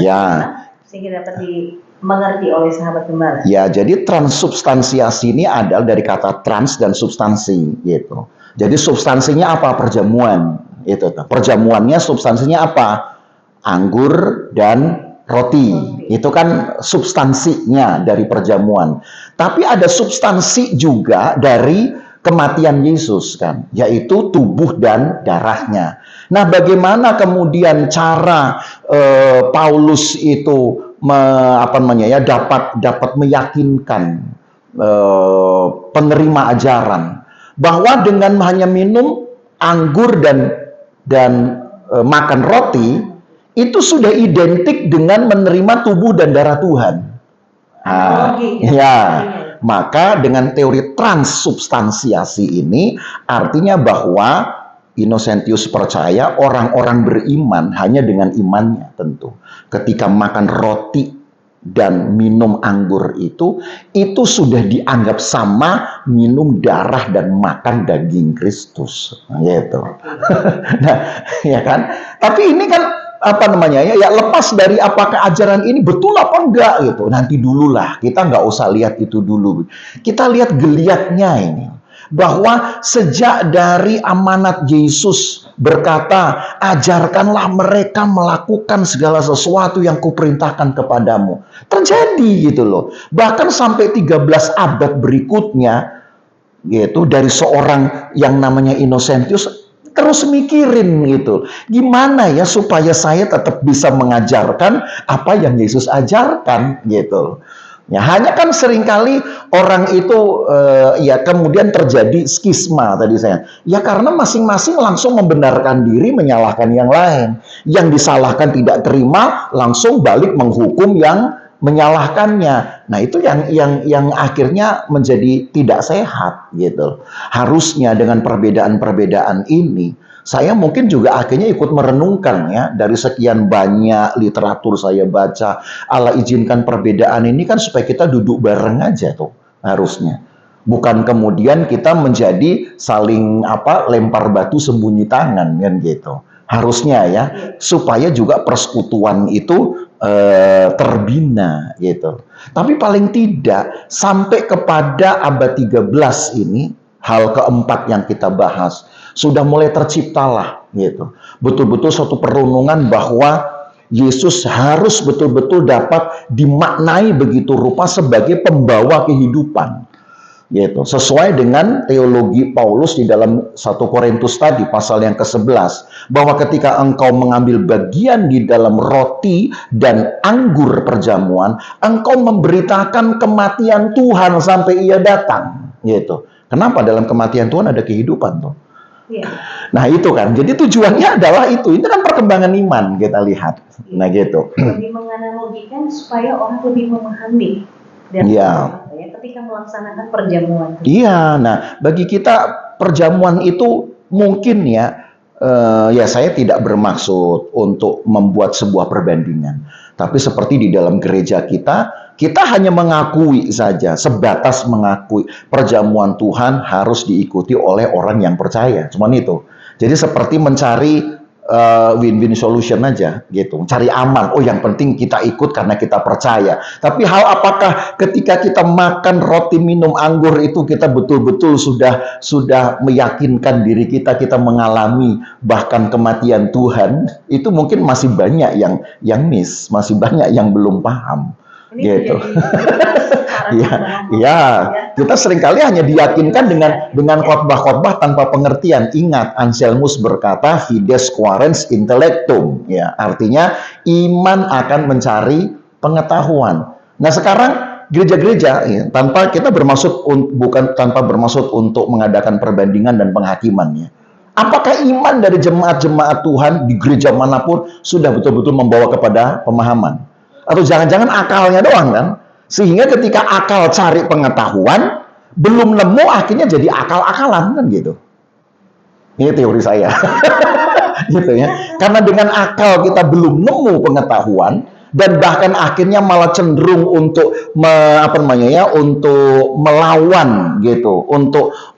sehingga dapat dimengerti oleh sahabat gembala. Ya, jadi transubstansiasi ini adalah dari kata trans dan substansi gitu. Jadi substansinya apa? Perjamuan. Itu. Perjamuannya substansinya apa? Anggur dan roti. Itu kan substansinya dari perjamuan. Tapi ada substansi juga dari kematian Yesus kan, yaitu tubuh dan darahnya. Nah, bagaimana kemudian cara Paulus itu dapat meyakinkan penerima ajaran bahwa dengan hanya minum anggur dan makan roti itu sudah identik dengan menerima tubuh dan darah Tuhan. Maka dengan teori transubstansiasi ini artinya bahwa Innocentius percaya orang-orang beriman hanya dengan imannya tentu. Ketika makan roti dan minum anggur itu sudah dianggap sama minum darah dan makan daging Kristus. Gitu. Nah, ya kan? Tapi ini kan lepas dari apakah ajaran ini betul apa enggak gitu. Nanti dululah, kita nggak usah lihat itu dulu. Kita lihat geliatnya ini. Bahwa sejak dari amanat Yesus berkata, ajarkanlah mereka melakukan segala sesuatu yang kuperintahkan kepadamu. Terjadi gitu loh. Bahkan sampai 13 abad berikutnya, gitu, dari seorang yang namanya Innocentius, terus mikirin gitu, gimana ya supaya saya tetap bisa mengajarkan apa yang Yesus ajarkan gitu. Ya, hanya kan seringkali orang itu kemudian terjadi skisma tadi saya. Ya karena masing-masing langsung membenarkan diri, menyalahkan yang lain. Yang disalahkan tidak terima, langsung balik menghukum yang menyalahkannya. Nah, itu yang akhirnya menjadi tidak sehat gitu. Harusnya dengan perbedaan-perbedaan ini, saya mungkin juga akhirnya ikut merenungkan ya, dari sekian banyak literatur saya baca, Allah izinkan perbedaan ini kan supaya kita duduk bareng aja tuh harusnya. Bukan kemudian kita menjadi saling lempar batu sembunyi tangan kan gitu. Harusnya ya, supaya juga persekutuan itu terbina gitu. Tapi paling tidak sampai kepada abad 13 ini, hal keempat yang kita bahas, sudah mulai terciptalah gitu. Betul-betul suatu perenungan bahwa Yesus harus betul-betul dapat dimaknai begitu rupa sebagai pembawa kehidupan. Gitu. Sesuai dengan teologi Paulus di dalam 1 Korintus tadi pasal yang ke-11, bahwa ketika engkau mengambil bagian di dalam roti dan anggur perjamuan, engkau memberitakan kematian Tuhan sampai ia datang. Gitu. Kenapa? Dalam kematian Tuhan ada kehidupan tuh. Ya. Nah itu kan, jadi tujuannya adalah itu kan perkembangan iman kita lihat. Ya. Nah gitu. Lebih menganalogikan supaya orang lebih memahami. Dan ketika melaksanakan perjamuan. Iya, nah bagi kita perjamuan itu mungkin ya saya tidak bermaksud untuk membuat sebuah perbandingan. Tapi seperti di dalam gereja kita hanya mengakui saja, sebatas mengakui perjamuan Tuhan harus diikuti oleh orang yang percaya. Cuman itu. Jadi seperti mencari win-win solution aja gitu, cari aman. Oh, yang penting kita ikut karena kita percaya. Tapi hal apakah ketika kita makan roti minum anggur itu kita betul-betul sudah meyakinkan diri kita mengalami bahkan kematian Tuhan, itu mungkin masih banyak yang miss, masih banyak yang belum paham. Ini gitu. Ya, kita seringkali hanya diyakinkan dengan khotbah-khotbah tanpa pengertian. Ingat, Anselmus berkata, fides quaerens intellectum. Ya, artinya iman akan mencari pengetahuan. Nah, sekarang gereja-gereja tanpa bermaksud untuk mengadakan perbandingan dan penghakiman ya. Apakah iman dari jemaat-jemaat Tuhan di gereja manapun sudah betul-betul membawa kepada pemahaman? Atau jangan-jangan akalnya doang kan? Sehingga ketika akal cari pengetahuan, belum nemu akhirnya jadi akal-akalan kan gitu. Ini teori saya. Gitu ya. Karena dengan akal kita belum nemu pengetahuan dan bahkan akhirnya malah cenderung untuk untuk melawan gitu,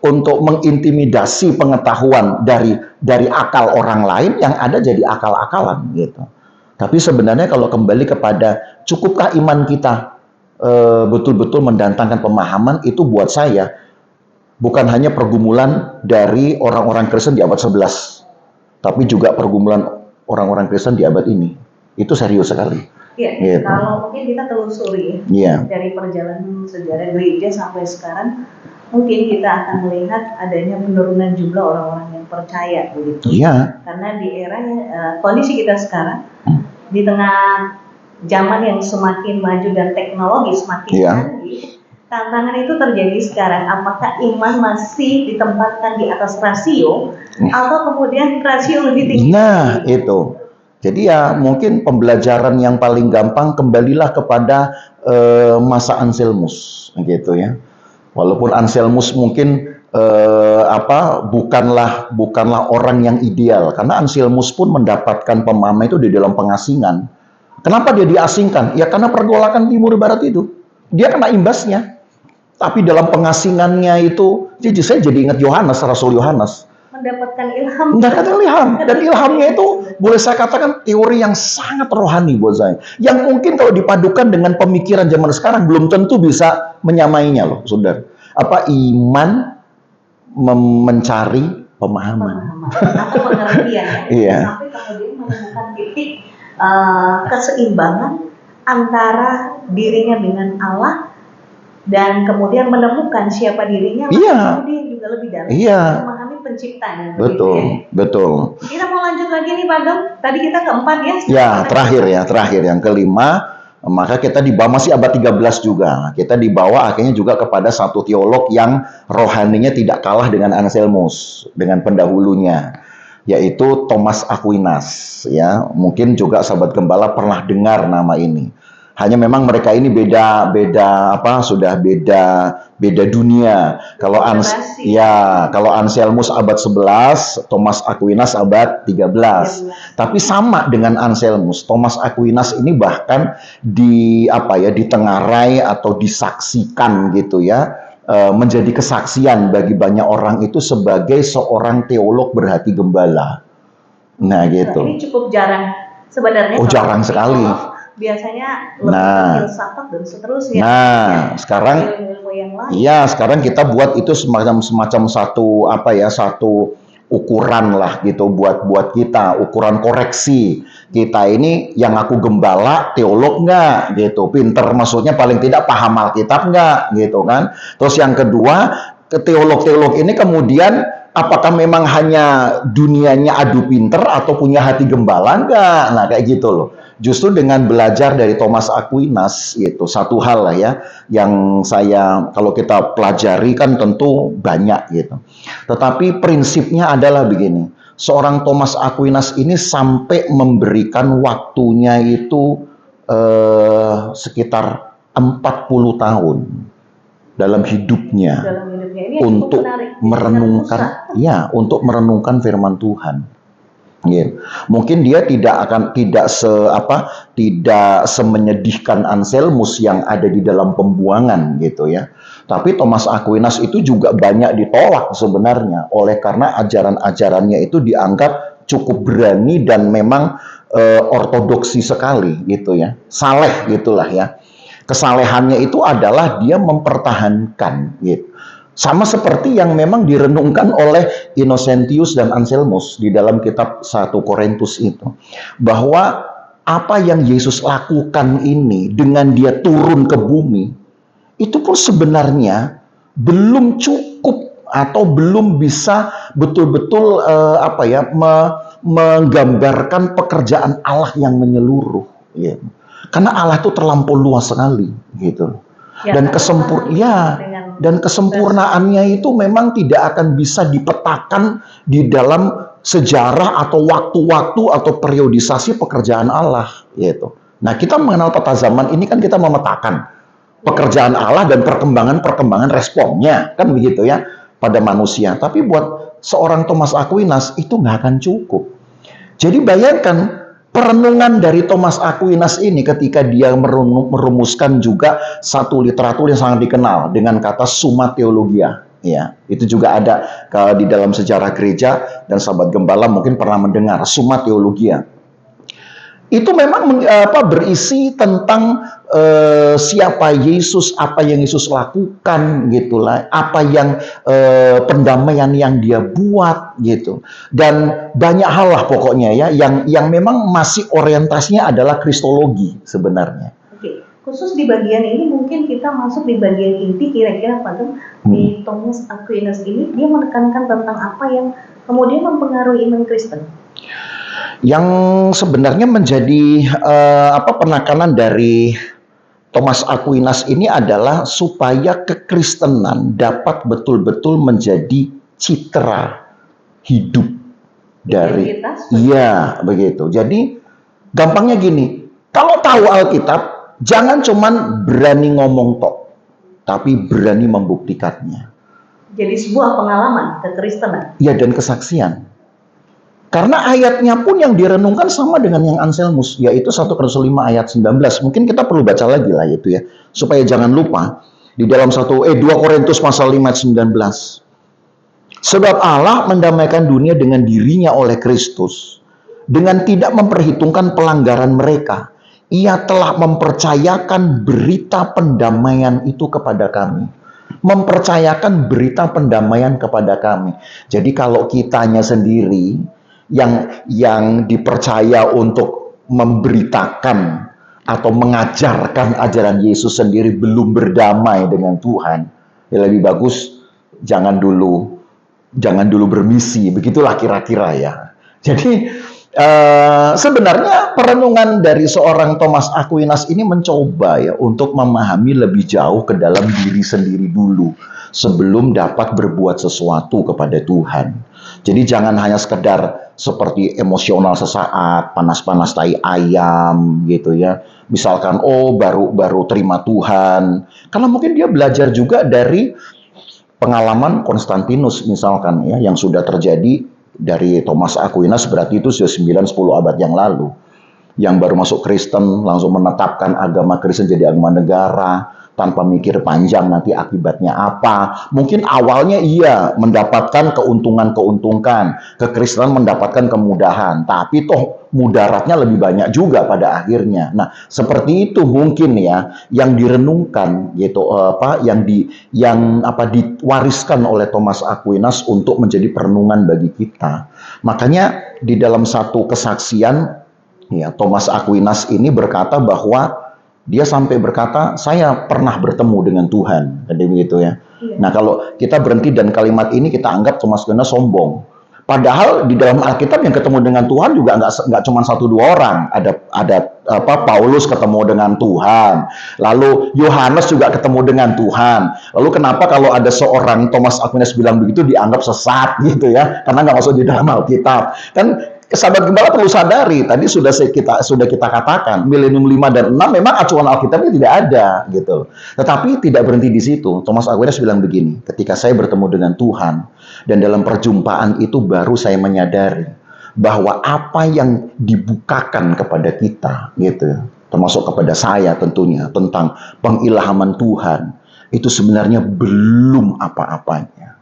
untuk mengintimidasi pengetahuan dari akal orang lain yang ada jadi akal-akalan gitu. Tapi sebenarnya kalau kembali kepada cukupkah iman kita betul-betul mendatangkan pemahaman, itu buat saya bukan hanya pergumulan dari orang-orang Kristen di abad 11, tapi juga pergumulan orang-orang Kristen di abad ini. Itu serius sekali. Iya, gitu. Kalau mungkin kita telusuri dari perjalanan sejarah gereja sampai sekarang, mungkin kita akan melihat adanya penurunan jumlah orang-orang yang percaya begitu. Iya. Karena di era kondisi kita sekarang, di tengah zaman yang semakin maju dan teknologi semakin canggih, tantangan itu terjadi sekarang. Apakah iman masih ditempatkan di atas rasio atau kemudian rasio lebih tinggi? Nah, itu. Jadi ya mungkin pembelajaran yang paling gampang, kembalilah kepada masa Anselmus gitu ya. Walaupun Anselmus mungkin bukanlah orang yang ideal, karena Anselmus pun mendapatkan pemahaman itu di dalam pengasingan. Kenapa dia diasingkan? Ya karena pergolakan timur barat itu. Dia kena imbasnya. Tapi dalam pengasingannya itu, saya jadi ingat Yohanes, Rasul Yohanes. Mendapatkan ilham. Dan ilhamnya itu boleh saya katakan teori yang sangat rohani buat saya. Yang mungkin kalau dipadukan dengan pemikiran zaman sekarang belum tentu bisa menyamainya loh, saudara. Iman mencari pemahaman. Atau pengertian. Iya. Sampai kemudian menemukan titik keseimbangan antara dirinya dengan Allah dan kemudian menemukan siapa dirinya, kemudian juga lebih dalam memahami penciptanya. Betul. Kita mau lanjut lagi nih Pak Gem. Tadi kita keempat ya. Ya, terakhir yang kelima. Maka kita dibawa masih abad 13 juga. Kita dibawa akhirnya juga kepada satu teolog yang rohaninya tidak kalah dengan Anselmus, dengan pendahulunya, yaitu Thomas Aquinas. Ya, mungkin juga sahabat gembala pernah dengar nama ini. Hanya memang mereka ini beda apa sudah beda dunia. Kalau Anselmus abad 11, Thomas Aquinas abad 13. Tapi sama dengan Anselmus, Thomas Aquinas ini bahkan ditengarai atau disaksikan gitu ya, menjadi kesaksian bagi banyak orang itu sebagai seorang teolog berhati gembala. Nah, gitu. Ini cukup jarang sebenarnya. Oh, jarang sekali. Biasanya lebih filsafat dan seterusnya. Sekarang ilmu yang lain. Iya, sekarang kita buat itu semacam satu satu ukuran lah gitu buat kita, ukuran koreksi. Kita ini yang aku gembala teolog nggak gitu, pinter maksudnya paling tidak paham Alkitab nggak gitu kan. Terus yang kedua, teolog-teolog ini kemudian apakah memang hanya dunianya adu pinter atau punya hati gembala nggak? Nah, kayak gitu loh. Justru dengan belajar dari Thomas Aquinas, itu satu hal lah ya, yang saya kalau kita pelajari kan tentu banyak gitu. Tetapi prinsipnya adalah begini, seorang Thomas Aquinas ini sampai memberikan waktunya itu sekitar 40 tahun dalam hidupnya untuk merenungkan firman Tuhan. Yeah. Mungkin dia tidak semenyedihkan Anselmus yang ada di dalam pembuangan gitu ya. Tapi Thomas Aquinas itu juga banyak ditolak sebenarnya karena ajaran-ajarannya itu dianggap cukup berani dan memang ortodoksi sekali gitu ya. Saleh gitulah ya. Kesalehannya itu adalah dia mempertahankan gitu. Sama seperti yang memang direnungkan oleh Innocentius dan Anselmus di dalam kitab 1 Korintus itu. Bahwa apa yang Yesus lakukan ini dengan dia turun ke bumi, itu pun sebenarnya belum cukup atau belum bisa betul-betul menggambarkan pekerjaan Allah yang menyeluruh. Ya. Karena Allah itu terlampau luas sekali gitu. Dan kesempurnaannya itu memang tidak akan bisa dipetakan di dalam sejarah atau waktu-waktu atau periodisasi pekerjaan Allah gitu. Nah, kita mengenal peta zaman ini kan kita memetakan pekerjaan Allah dan perkembangan responnya kan begitu ya pada manusia. Tapi buat seorang Thomas Aquinas itu nggak akan cukup. Jadi bayangkan perenungan dari Thomas Aquinas ini ketika dia merumuskan juga satu literatur yang sangat dikenal dengan kata Summa Theologia. Ya, itu juga ada di dalam sejarah gereja dan sahabat gembala mungkin pernah mendengar Summa Theologia. Itu memang berisi tentang siapa Yesus, apa yang Yesus lakukan gitulah, apa yang pendamaian yang dia buat gitu. Dan banyak hal lah pokoknya ya yang memang masih orientasinya adalah kristologi sebenarnya. Oke, khusus di bagian ini mungkin kita masuk di bagian inti kira-kira Pak Gem, di Thomas Aquinas ini dia menekankan tentang apa yang kemudian mempengaruhi iman Kristen. Yang sebenarnya menjadi penekanan dari Thomas Aquinas ini adalah supaya kekristenan dapat betul-betul menjadi citra hidup dari begitu. Jadi gampangnya gini, kalau tahu Alkitab jangan cuman berani ngomong tok, tapi berani membuktikannya. Jadi sebuah pengalaman kekristenan. Ya, dan kesaksian. Karena ayatnya pun yang direnungkan sama dengan yang Anselmus, yaitu 1 Korintus 5 ayat 19. Mungkin kita perlu baca lagi lah itu ya, supaya jangan lupa. Di dalam 2 Korintus pasal 5 ayat 19. Sebab Allah mendamaikan dunia dengan dirinya oleh Kristus, dengan tidak memperhitungkan pelanggaran mereka. Ia telah mempercayakan berita pendamaian itu kepada kami. Mempercayakan berita pendamaian kepada kami. Jadi kalau kitanya sendiri yang dipercaya untuk memberitakan atau mengajarkan ajaran Yesus sendiri belum berdamai dengan Tuhan, ya lebih bagus jangan dulu bermisi, begitulah kira-kira ya. Jadi sebenarnya perenungan dari seorang Thomas Aquinas ini mencoba ya untuk memahami lebih jauh ke dalam diri sendiri dulu sebelum dapat berbuat sesuatu kepada Tuhan. Jadi jangan hanya sekedar seperti emosional sesaat, panas-panas tai ayam gitu ya. Misalkan oh baru terima Tuhan. Karena mungkin dia belajar juga dari pengalaman Konstantinus misalkan ya yang sudah terjadi dari Thomas Aquinas, berarti itu sudah 9-10 abad yang lalu. Yang baru masuk Kristen langsung menetapkan agama Kristen jadi agama negara tanpa mikir panjang nanti akibatnya apa. Mungkin awalnya iya mendapatkan keuntungan-keuntungan, kekristenan mendapatkan kemudahan, tapi toh mudaratnya lebih banyak juga pada akhirnya. Nah, seperti itu mungkin ya yang direnungkan gitu yang diwariskan oleh Thomas Aquinas untuk menjadi perenungan bagi kita. Makanya di dalam satu kesaksian ya, Thomas Aquinas ini berkata bahwa dia sampai berkata, saya pernah bertemu dengan Tuhan, kayak begitu ya. Iya. Nah, kalau kita berhenti dan kalimat ini kita anggap Thomas Aquinas sombong. Padahal di dalam Alkitab yang ketemu dengan Tuhan juga nggak cuma 1-2 orang. Ada Paulus ketemu dengan Tuhan, lalu Yohanes juga ketemu dengan Tuhan. Lalu kenapa kalau ada seorang Thomas Aquinas bilang begitu dianggap sesat gitu ya? Karena nggak masuk di dalam Alkitab. Kan sahabat gembala perlu sadari, tadi sudah kita katakan, milenium 5 dan 6 memang acuan Alkitabnya tidak ada gitu. Tetapi tidak berhenti di situ. Thomas Aquinas bilang begini, ketika saya bertemu dengan Tuhan dan dalam perjumpaan itu baru saya menyadari bahwa apa yang dibukakan kepada kita gitu, termasuk kepada saya tentunya tentang pengilhaman Tuhan, itu sebenarnya belum apa-apanya.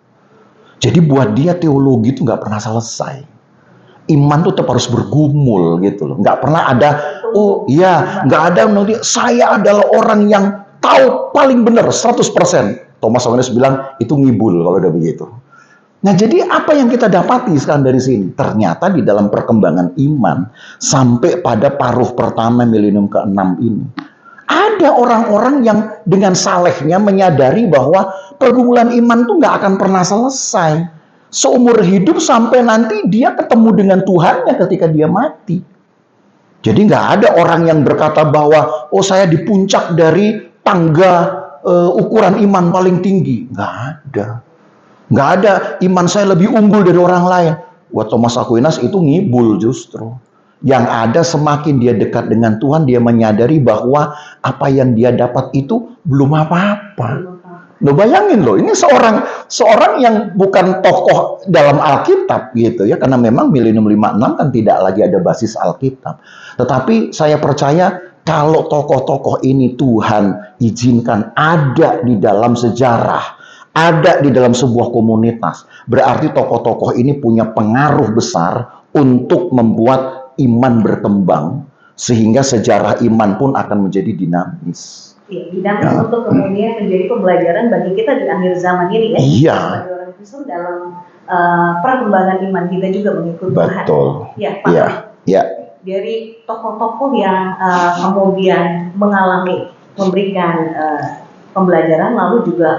Jadi buat dia teologi itu nggak pernah selesai. Iman tuh tetap harus bergumul gitu loh. Nggak pernah ada, oh iya, nggak ada nanti saya adalah orang yang tahu paling benar 100%. Thomas Aquinas bilang itu ngibul kalau udah begitu. Nah, jadi apa yang kita dapati sekarang dari sini? Ternyata di dalam perkembangan iman sampai pada paruh pertama milenium ke-6 ini, ada orang-orang yang dengan salehnya menyadari bahwa pergumulan iman tuh nggak akan pernah selesai. Seumur hidup sampai nanti dia ketemu dengan Tuhannya ketika dia mati. Jadi nggak ada orang yang berkata bahwa oh saya di puncak dari tangga ukuran iman paling tinggi. Nggak ada. Nggak ada iman saya lebih unggul dari orang lain. Buat Thomas Aquinas itu ngibul justru. Yang ada semakin dia dekat dengan Tuhan, dia menyadari bahwa apa yang dia dapat itu belum apa-apa. Lo bayangin loh, ini seorang yang bukan tokoh dalam Alkitab gitu ya, karena memang milenium 56 kan tidak lagi ada basis Alkitab. Tetapi saya percaya kalau tokoh-tokoh ini Tuhan izinkan ada di dalam sejarah, ada di dalam sebuah komunitas, berarti tokoh-tokoh ini punya pengaruh besar untuk membuat iman berkembang, sehingga sejarah iman pun akan menjadi dinamis. Dinamis untuk kemudian menjadi pembelajaran bagi kita di akhir zaman ini ya. Iya. Sebagai orang Kristen dalam perkembangan iman kita juga mengikuti Tuhan. Betul. Ya, Pak. Iya. Ya. Dari tokoh-tokoh yang kemudian memberikan pembelajaran lalu juga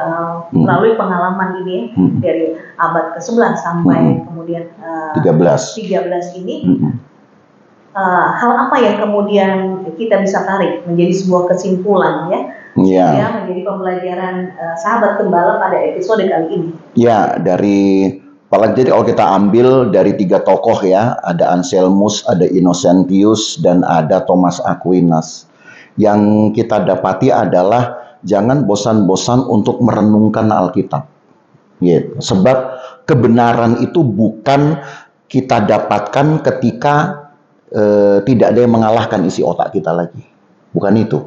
melalui pengalaman ini dari abad ke-11 sampai kemudian 13 ini. Hal apa yang kemudian kita bisa tarik menjadi sebuah kesimpulan ya menjadi pembelajaran sahabat gembala pada episode kali ini. Ya, jadi kalau kita ambil dari 3 tokoh ya, ada Anselmus, ada Innocentius, dan ada Thomas Aquinas. Yang kita dapati adalah jangan bosan-bosan untuk merenungkan Alkitab. Gitu. Sebab kebenaran itu bukan kita dapatkan ketika tidak ada yang mengalahkan isi otak kita lagi. Bukan itu.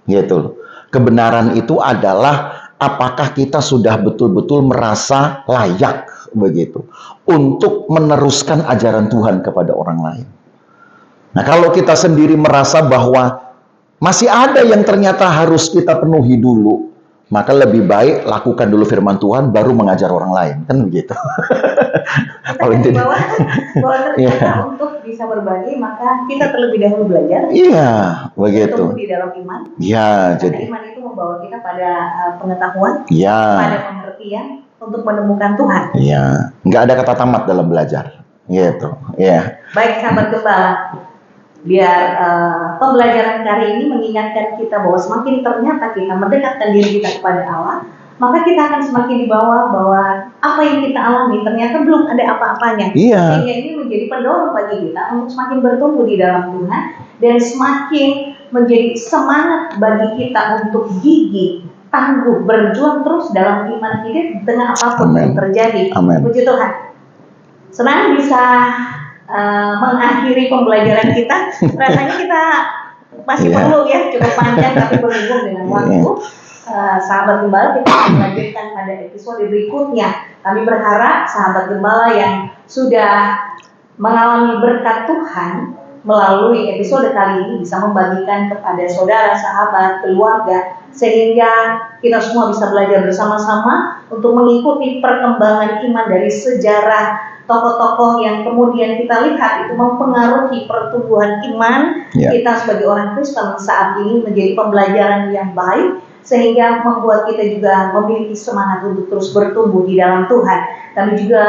Gitu. Kebenaran itu adalah apakah kita sudah betul-betul merasa layak begitu untuk meneruskan ajaran Tuhan kepada orang lain. Nah, kalau kita sendiri merasa bahwa masih ada yang ternyata harus kita penuhi dulu, maka lebih baik lakukan dulu firman Tuhan baru mengajar orang lain, kan begitu. Paling tidak bahwa ternyata untuk bisa berbagi maka kita terlebih dahulu belajar. Iya, begitu. Tumbuh di dalam iman. Iya, jadi iman itu membawa kita pada pengetahuan, iya, pada pengertian untuk menemukan Tuhan. Iya, nggak ada kata tamat dalam belajar. Gitu. Iya. Baik sahabat gembala, biar pembelajaran kali ini mengingatkan kita bahwa semakin ternyata kita mendekatkan diri kita kepada Allah, maka kita akan semakin dibawa bahwa apa yang kita alami ternyata belum ada apa-apanya. Iya. Sehingga ini menjadi pendorong bagi kita untuk semakin bertumbuh di dalam Tuhan dan semakin menjadi semangat bagi kita untuk gigih, tangguh, berjuang terus dalam iman kita di tengah apapun yang terjadi. Puji Tuhan. Senang bisa mengakhiri pembelajaran kita. Rasanya kita masih perlu ya, cukup panjang tapi berhubung dengan waktu. Sahabat Gembala, kita akan melanjutkan pada episode berikutnya. Kami berharap sahabat Gembala yang sudah mengalami berkat Tuhan melalui episode kali ini bisa membagikan kepada saudara, sahabat, keluarga, sehingga kita semua bisa belajar bersama-sama untuk mengikuti perkembangan iman dari sejarah tokoh-tokoh yang kemudian kita lihat itu mempengaruhi pertumbuhan iman kita sebagai orang Kristen saat ini menjadi pembelajaran yang baik, sehingga membuat kita juga memiliki semangat untuk terus bertumbuh di dalam Tuhan. Kami juga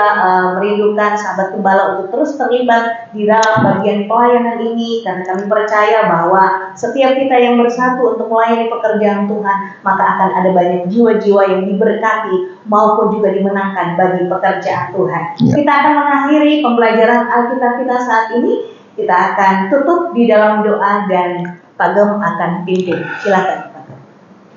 merindukan sahabat Gembala untuk terus terlibat di dalam bagian pelayanan ini, karena kami percaya bahwa setiap kita yang bersatu untuk melayani pekerjaan Tuhan, maka akan ada banyak jiwa-jiwa yang diberkati maupun juga dimenangkan bagi pekerjaan Tuhan. Kita akan mengakhiri pembelajaran Alkitab kita saat ini. Kita akan tutup di dalam doa dan Pak Gem akan pimpin. Silakan.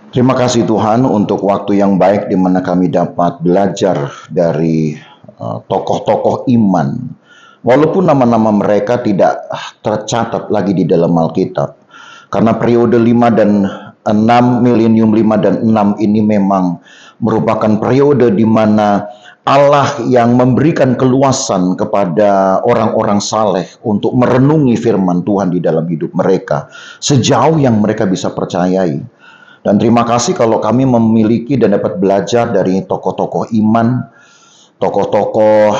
Terima kasih Tuhan untuk waktu yang baik di mana kami dapat belajar dari tokoh-tokoh iman. Walaupun nama-nama mereka tidak tercatat lagi di dalam Alkitab. Karena periode 5 dan 6, milenium 5 dan 6 ini memang merupakan periode di mana Allah yang memberikan keluasan kepada orang-orang saleh untuk merenungi firman Tuhan di dalam hidup mereka. Sejauh yang mereka bisa percayai. Dan terima kasih kalau kami memiliki dan dapat belajar dari tokoh-tokoh iman, tokoh-tokoh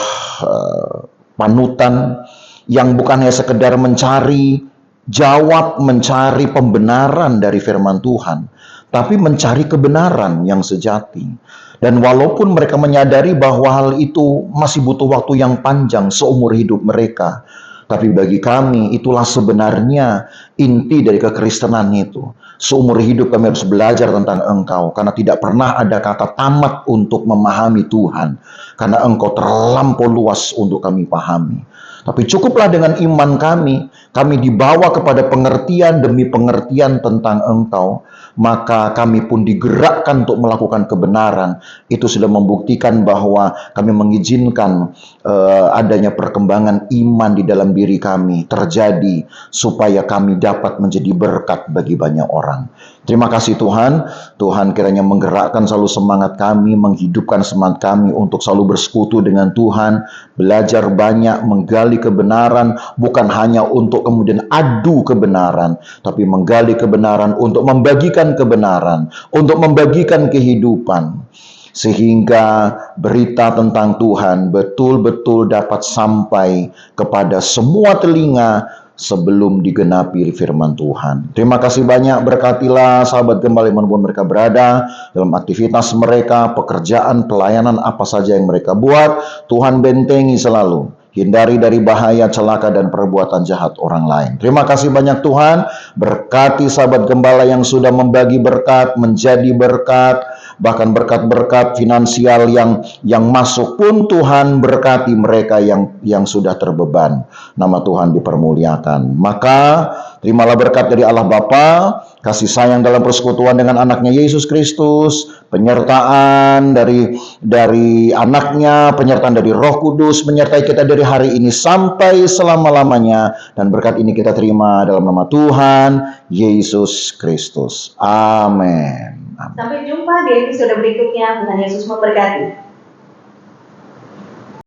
panutan yang bukan hanya sekedar mencari jawab, mencari pembenaran dari firman Tuhan, tapi mencari kebenaran yang sejati. Dan walaupun mereka menyadari bahwa hal itu masih butuh waktu yang panjang seumur hidup mereka, tapi bagi kami itulah sebenarnya inti dari kekristenan itu. Seumur hidup kami harus belajar tentang Engkau, karena tidak pernah ada kata tamat untuk memahami Tuhan, karena Engkau terlampau luas untuk kami pahami. Tapi cukuplah dengan iman kami dibawa kepada pengertian demi pengertian tentang Engkau, maka kami pun digerakkan untuk melakukan kebenaran. Itu sudah membuktikan bahwa kami mengizinkan adanya perkembangan iman di dalam diri kami terjadi, supaya kami dapat menjadi berkat bagi banyak orang. Terima kasih Tuhan. Tuhan kiranya menggerakkan selalu semangat kami, menghidupkan semangat kami untuk selalu bersekutu dengan Tuhan, belajar banyak, menggali kebenaran, bukan hanya untuk kemudian adu kebenaran, tapi menggali kebenaran untuk membagikan kebenaran, untuk membagikan kehidupan, sehingga berita tentang Tuhan betul-betul dapat sampai kepada semua telinga sebelum digenapi firman Tuhan. Terima kasih banyak, berkatilah sahabat Gembala dimanapun mereka berada, dalam aktivitas mereka, pekerjaan, pelayanan, apa saja yang mereka buat. Tuhan bentengi selalu, hindari dari bahaya, celaka, dan perbuatan jahat orang lain. Terima kasih banyak Tuhan, berkati sahabat Gembala yang sudah membagi berkat, menjadi berkat, bahkan berkat-berkat finansial yang masuk pun Tuhan berkati mereka yang sudah terbeban. Nama Tuhan dipermuliakan. Maka terimalah berkat dari Allah Bapa, kasih sayang dalam persekutuan dengan anaknya Yesus Kristus, penyertaan dari anaknya, penyertaan dari Roh Kudus menyertai kita dari hari ini sampai selama-lamanya, dan berkat ini kita terima dalam nama Tuhan Yesus Kristus. Amin. Sampai jumpa di episode berikutnya. Tuhan Yesus memberkati.